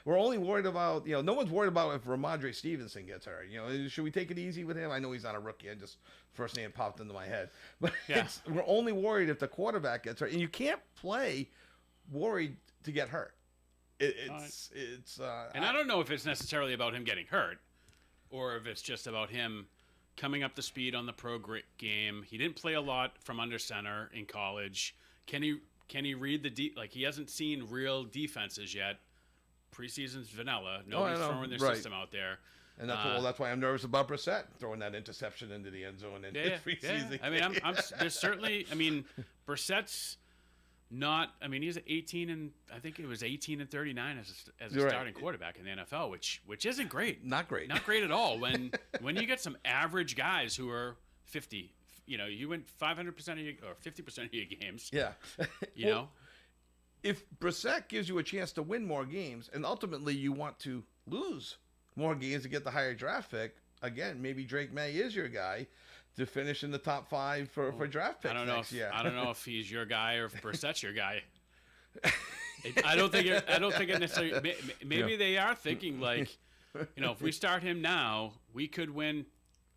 We're only worried about no one's worried about if Ramondre Stevenson gets hurt. Should we take it easy with him? I know he's not a rookie. I just first name popped into my head, but we're only worried if the quarterback gets hurt, and you can't play worried to get hurt. And I don't know if it's necessarily about him getting hurt, or if it's just about him coming up to speed on the pro game. He didn't play a lot from under center in college. Can he read he hasn't seen real defenses yet. Preseason's vanilla. Nobody's throwing their system out there. And that's why I'm nervous about Brissett throwing that interception into the end zone in preseason. Yeah. I mean, there's certainly. I mean, Brissett's not. I mean, he's 18 and I think it was 18 and 39 as a starting quarterback in the NFL, which isn't great. Not great. Not great at all. When you get some average guys who are 50, you win 500% of your or 50% of your games. Yeah. If Brissett gives you a chance to win more games, and ultimately you want to lose more games to get the higher draft pick, again, maybe Drake May is your guy to finish in the top 5 for draft picks next year. I don't know if he's your guy or if Brissett's your guy. I don't think it necessarily. Maybe they are thinking if we start him now, we could win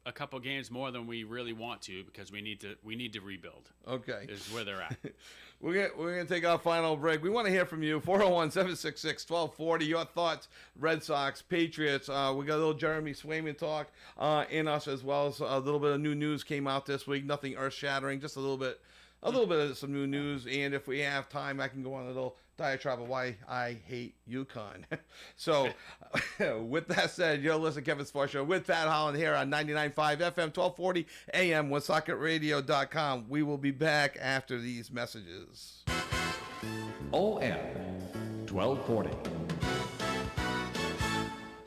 a couple games more than we really want to because we need to rebuild. Okay, is where they're at. We're gonna take our final break. We want to hear from you. 401-766-1240. Your thoughts, Red Sox, Patriots. We got a little Jeremy Swayman talk in us, as well as a little bit of new news came out this week. Nothing earth shattering, just a little bit of some new news. And if we have time, I can go on a little diatribe of why I hate UConn. So, with that said, you're listening to Kevin Sports Show with Pat Holland here on 99.5 FM, 1240 AM, OneSocketRadio.com. We will be back after these messages. OM 1240.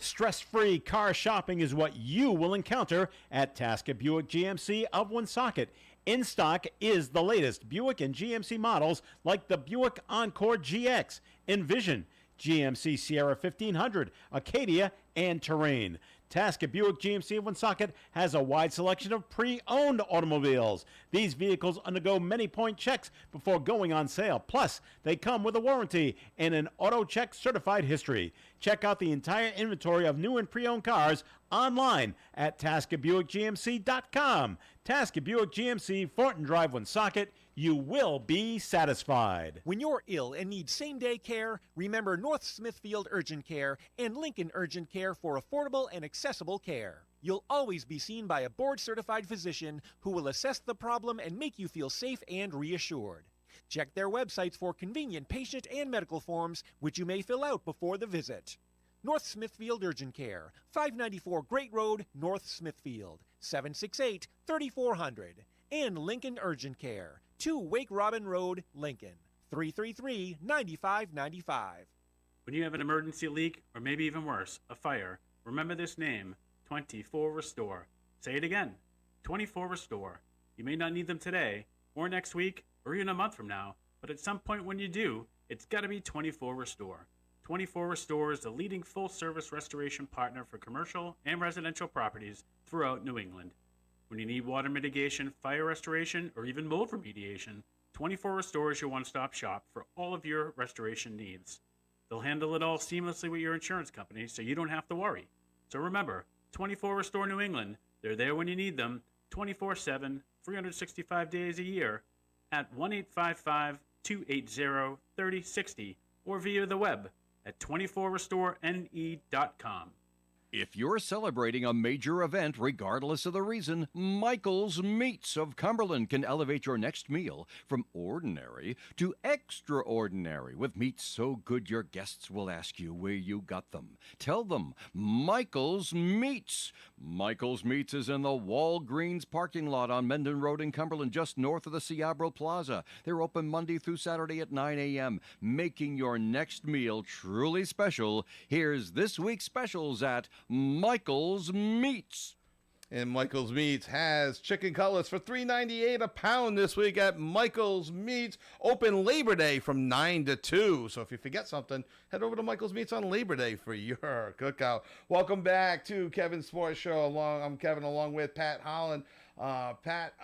Stress-free car shopping is what you will encounter at Tasca Buick GMC of Woonsocket. In stock is the latest Buick and GMC models like the Buick Encore GX, Envision, GMC Sierra 1500, Acadia, and Terrain. Tasca Buick GMC of Woonsocket has a wide selection of pre-owned automobiles. These vehicles undergo many point checks before going on sale. Plus, they come with a warranty and an auto check certified history. Check out the entire inventory of new and pre-owned cars online at TascaBuickGMC.com. Tasca Buick GMC, Fortin Drive, Woonsocket. You will be satisfied. When you're ill and need same-day care, remember North Smithfield Urgent Care and Lincoln Urgent Care for affordable and accessible care. You'll always be seen by a board-certified physician who will assess the problem and make you feel safe and reassured. Check their websites for convenient patient and medical forms, which you may fill out before the visit. North Smithfield Urgent Care, 594 Great Road, North Smithfield, 768-3400. And Lincoln Urgent Care, 2 Wake Robin Road, Lincoln, 333-9595. When you have an emergency leak, or maybe even worse, a fire, remember this name, 24 Restore. Say it again, 24 Restore. You may not need them today, or next week, or even a month from now, but at some point when you do, it's got to be 24 Restore. 24 Restore is the leading full-service restoration partner for commercial and residential properties throughout New England. When you need water mitigation, fire restoration, or even mold remediation, 24 Restore is your one-stop shop for all of your restoration needs. They'll handle it all seamlessly with your insurance company, so you don't have to worry. So remember, 24 Restore New England, they're there when you need them, 24/7, 365 days a year, at 1-855-280-3060, or via the web at 24restorene.com. If you're celebrating a major event, regardless of the reason, Michael's Meats of Cumberland can elevate your next meal from ordinary to extraordinary with meats so good your guests will ask you where you got them. Tell them, Michael's Meats. Michael's Meats is in the Walgreens parking lot on Mendon Road in Cumberland, just north of the Ciabro Plaza. They're open Monday through Saturday at 9 a.m., making your next meal truly special. Here's this week's specials at Michael's Meats. And Michael's Meats has chicken cutlets for $3.98 a pound this week at Michael's Meats. Open Labor Day from 9 to 2. So if you forget something, head over to Michael's Meats on Labor Day for your cookout. Welcome back to Kevin's Sports Show. I'm Kevin along with Pat Holland. Pat,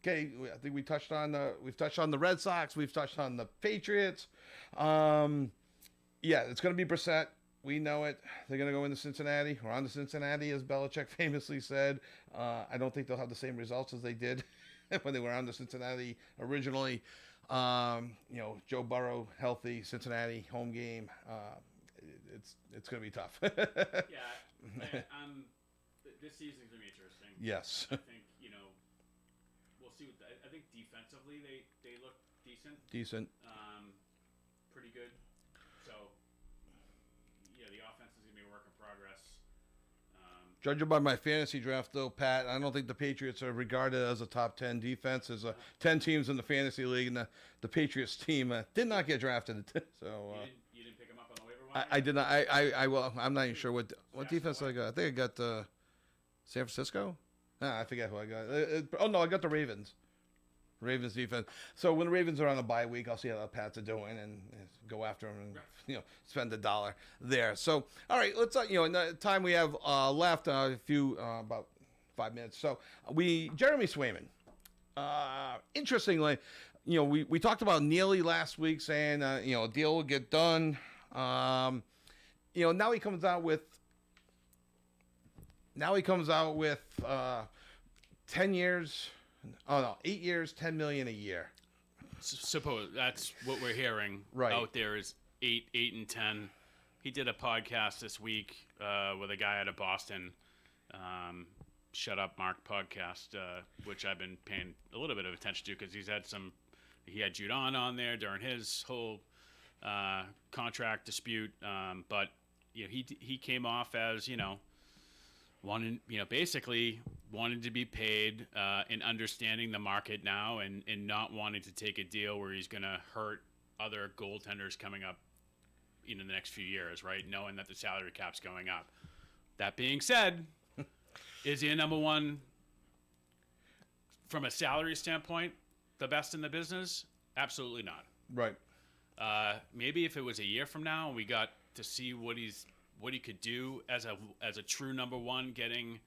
okay, I think we've touched on the Red Sox. We've touched on the Patriots. Yeah, it's going to be Brissett. We know it. They're going to go into Cincinnati. We're on to Cincinnati, as Belichick famously said. I don't think they'll have the same results as they did when they were on to Cincinnati originally. Joe Burrow, healthy, Cincinnati, home game. It's going to be tough. Yeah, this season's going to be interesting. Yes. I think, we'll see. I think defensively they look decent. Decent. Pretty good. So, yeah, the offense is going to be a work in progress. Judging by my fantasy draft, though, Pat, I don't think the Patriots are regarded as a top 10 defense. There's 10 teams in the fantasy league, and the Patriots team did not get drafted. So You didn't pick them up on the waiver wire? I did not. Well, I'm not even sure what defense I got. I think I got San Francisco. I forget who I got. I got the Ravens. Ravens defense. So when the Ravens are on a bye week, I'll see how the Pats are doing and go after them and spend $1 there. So all right, let's in the time we have left, about 5 minutes. So Jeremy Swayman. Interestingly, we talked about Neely last week saying a deal will get done. Now he comes out with 10 years. Oh no, 8 years, $10 million a year. Suppose that's what we're hearing Right. out there is 8, and 10. He did a podcast this week with a guy out of Boston, Shut Up Mark podcast, which I've been paying a little bit of attention to because he had Judon on there during his whole contract dispute. But he came off as basically wanted to be paid and understanding the market now and not wanting to take a deal where he's going to hurt other goaltenders coming up in the next few years, right? Knowing that the salary cap's going up. That being said, is he a number one from a salary standpoint, the best in the business? Absolutely not. Right. Maybe if it was a year from now and we got to see what he could do as a true number one, getting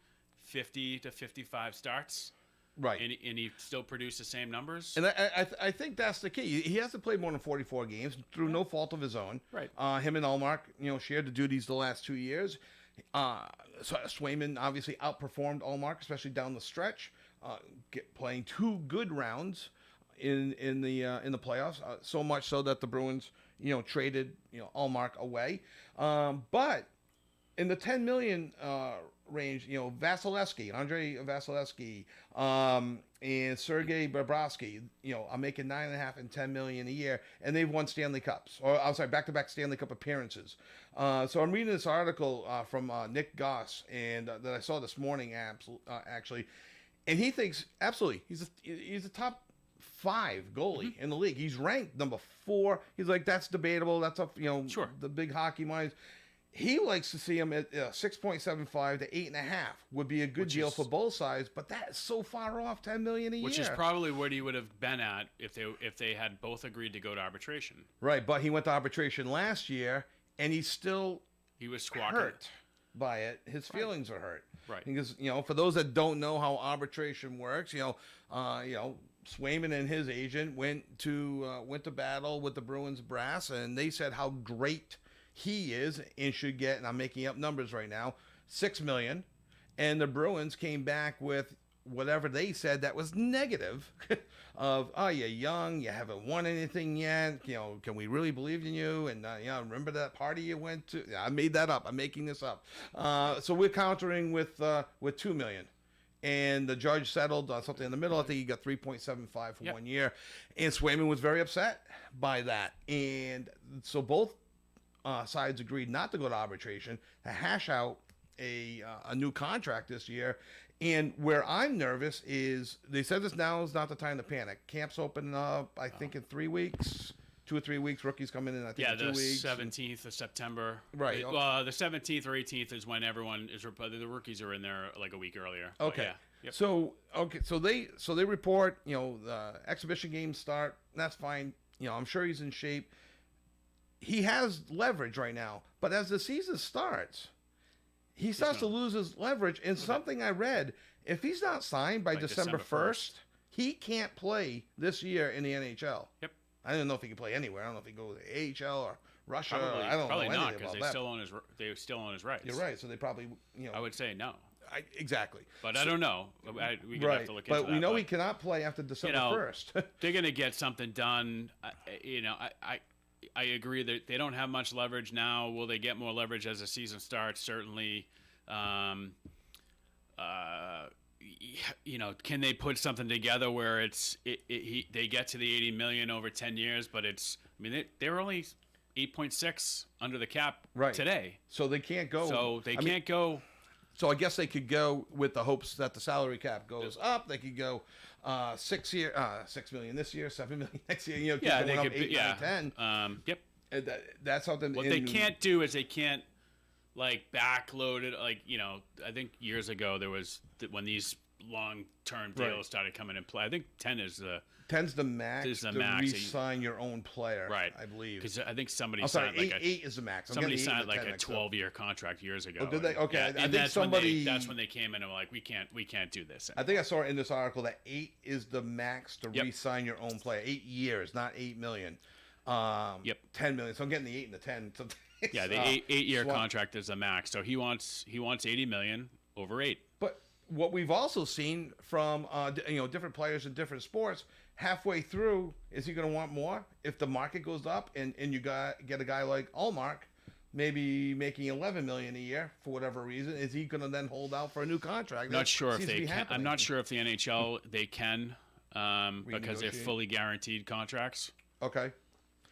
50 to 55 starts, Right. and he still produced the same numbers. And I think that's the key. He hasn't played more than 44 games through no fault of his own. Right. Him and Allmark, shared the duties the last 2 years. So Swayman obviously outperformed Allmark, especially down the stretch, playing 2 good rounds in the playoffs. So much so that the Bruins, traded Allmark away. But in the $10 million range, Vasilevsky, Andre Vasilevsky, and Sergei Bobrovsky, are making $9.5 and $10 million a year, and they've won Stanley Cups, or I'm sorry, back-to-back Stanley Cup appearances. So I'm reading this article from Nick Goss, and that I saw this morning, actually, and he thinks absolutely he's a top 5 goalie in the league. He's ranked number 4. He's like, that's debatable. That's up, Sure. the big hockey minds. He likes to see him at 6.75 to 8.5 would be a good deal for both sides, but that is so far off $10 million a year. Which is probably what he would have been at if they had both agreed to go to arbitration. Right, but he went to arbitration last year, and he was squawking. hurt by it. His feelings are hurt. Right. Because for those that don't know how arbitration works, Swayman and his agent went to battle with the Bruins brass, and they said how great he is and should get, and I'm making up numbers right now, $6 million, and the Bruins came back with whatever they said that was negative of, oh, you're young, you haven't won anything yet, can we really believe in you? And remember that party you went to? I made that up. I'm making this up. So we're countering with $2 million. And the judge settled on something in the middle. I think he got 3.75 for 1 year. And Swayman was very upset by that. And so both sides agreed not to go to arbitration, to hash out a new contract this year. And where I'm nervous is they said this now is not the time to panic. Camp's opening up, I think, in 3 weeks. 2 or 3 weeks. Rookies come in I think, in 2 weeks. Yeah, the 17th of September. Right. The 17th or 18th is when everyone is. The rookies are in there like a week earlier. Okay. Yep. So they report. The exhibition games start. That's fine. I'm sure he's in shape. He has leverage right now, but as the season starts, he starts to lose his leverage. And something I read, if he's not signed by December 1st, he can't play this year in the NHL. Yep. I don't know if he can play anywhere. I don't know if he can go to the AHL or Russia. I don't probably know not, anything because about that. they still own his rights. You're right. So they probably, I would say no. Exactly. But I don't know. We have to look into that. But we know he cannot play after December 1st. They're going to get something done. I agree that they don't have much leverage now. Will they get more leverage as the season starts? Certainly. Can they put something together where they get to the 80 million over 10 years? But they're only 8.6 under the cap today. So they can't go. So they can't go. So I guess they could go with the hopes that the salary cap goes up. They could go 6 million this year, 7 million next year. They could could be 10. Yep. That's something. What they can't do is they can't backload it. I think years ago there was when these long-term deals started coming in play. I think 10 is the 10's the max to re-sign your own player, right? I believe. Because I think somebody signed eight is the max. Somebody signed like a 12-year contract years ago. Oh, did they? Okay, I think that's when they came in and were like, we can't do this anymore. I think I saw in this article that 8 is the max to re-sign your own player. 8 years, not 8 million. 10 million. So I'm getting the 8 and the 10. So the 8-year contract is the max. So he wants 80 million over 8. But what we've also seen from different players in different sports, halfway through, is he going to want more? If the market goes up and you get a guy like Allmark, maybe making 11 million a year for whatever reason, is he going to then hold out for a new contract? Not sure if they can. I'm not sure if the NHL they can because they're fully guaranteed contracts. Okay.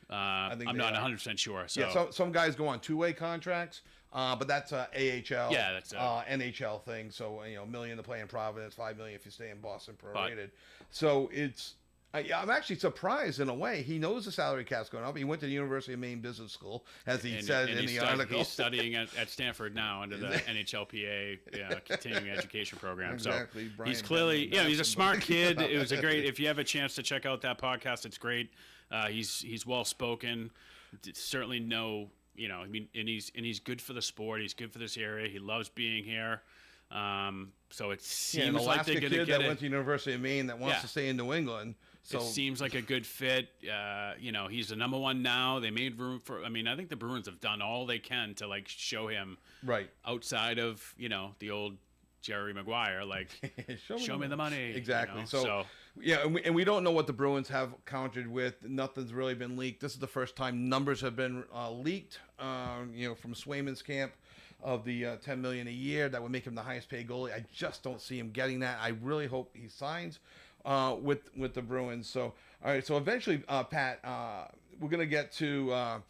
I'm not 100% sure. So yeah, some guys go on 2-way contracts, but that's a AHL, that's a NHL thing. So $1 million to play in Providence, $5 million if you stay in Boston prorated. So it's I'm actually surprised in a way. He knows the salary cap's going up. He went to the University of Maine Business School, as he said in the article. He's studying at Stanford now under the NHLPA continuing education program. Exactly. So he's clearly, he's a smart kid. It was a great. If you have a chance to check out that podcast, it's great. He's well spoken. Certainly and he's good for the sport. He's good for this area. He loves being here. So it seems like they're going to get that went to the University of Maine that wants to stay in New England. So it seems like a good fit. He's the number one now. They made room for. I think the Bruins have done all they can to show him outside of the old Jerry Maguire, show me the money. Exactly. And we don't know what the Bruins have countered with. Nothing's really been leaked. This is the first time numbers have been leaked, from Swayman's camp. of the $10 million a year that would make him the highest paid goalie. I just don't see him getting that. I really hope he signs with the Bruins. So all right, so eventually, Pat, we're gonna get to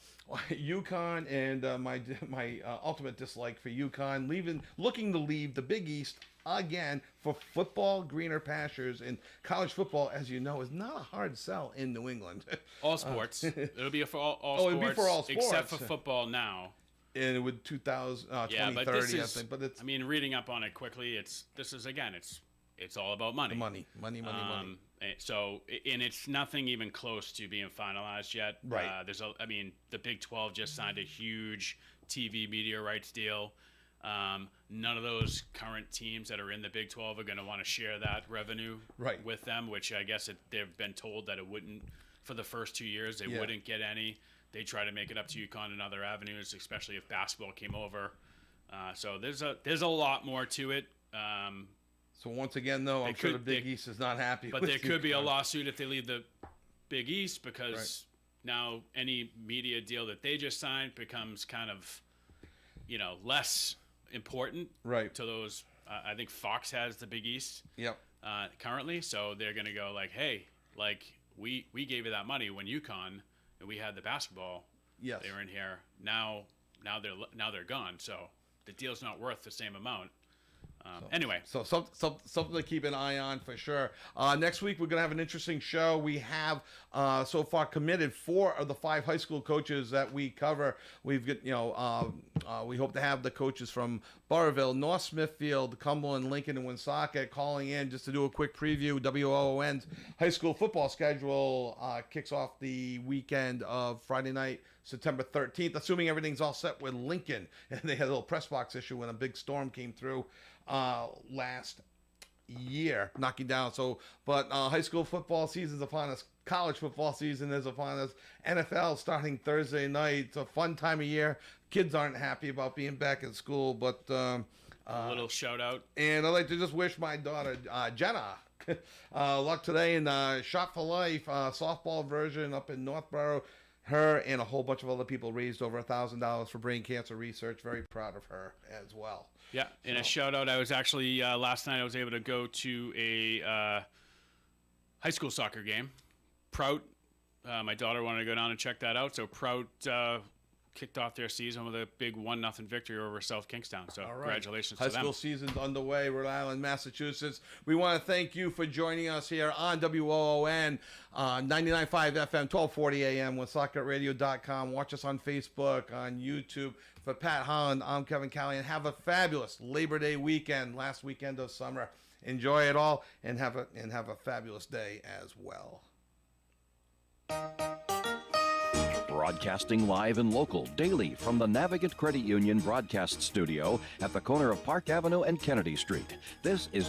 UConn and my ultimate dislike for UConn looking to leave the Big East again for football, greener pastures. And college football, as you know, is not a hard sell in New England. All sports. It'll be for all Oh, sports. it'll be for all sports. Except for football now. And with 2030, Yeah, but this is, but it's I mean, reading up on it quickly, it's all about money. money. So, and it's nothing even close to being finalized yet. Right. The Big 12 just signed a huge TV media rights deal. None of those current teams that are in the Big 12 are going to want to share that revenue with them, which I guess they've been told that it wouldn't, for the first 2 years, they wouldn't get any. They try to make it up to UConn and other avenues, especially if basketball came over. So there's a lot more to it. So once again, though, I'm sure the Big East is not happy. But with there could be a UConn. lawsuit if they leave the Big East, because now any media deal that they just signed becomes kind of, less important to those. I think Fox has the Big East currently, so they're going to go like, hey, like we gave you that money when UConn and we had the basketball. Yes. They were in here. Now they're gone, so the deal's not worth the same amount. Anyway, so something to keep an eye on for sure. Next week we're gonna have an interesting show. We have so far committed 4 of the 5 high school coaches that we cover. We've got we hope to have the coaches from Burrville, North Smithfield, Cumberland, Lincoln, and Woonsocket calling in just to do a quick preview. WOON's high school football schedule kicks off the weekend of Friday night, September 13th, assuming everything's all set with Lincoln. And they had a little press box issue when a big storm came through last year, knocking down. But high school football season's upon us. College football season is upon us. NFL starting Thursday night. It's a fun time of year. Kids aren't happy about being back in school, but a little shout out. And I'd like to just wish my daughter Jenna luck today in Shot for Life softball version up in Northborough. Her and a whole bunch of other people raised over $1,000 for brain cancer research. Very proud of her as well. Yeah, and a shout out. I was actually last night I was able to go to a high school soccer game. Prout, my daughter wanted to go down and check that out. So Prout kicked off their season with a big 1-0 victory over South Kingstown. So congratulations to them. High school season's underway, Rhode Island, Massachusetts. We want to thank you for joining us here on WOON 99.5 FM, 1240 AM, WoonsocketRadio.com. Watch us on Facebook, on YouTube. For Pat Holland, I'm Kevin Callahan. Have a fabulous Labor Day weekend, last weekend of summer. Enjoy it all and have a fabulous day as well. Broadcasting live and local daily from the Navigant Credit Union broadcast studio at the corner of Park Avenue and Kennedy Street. This is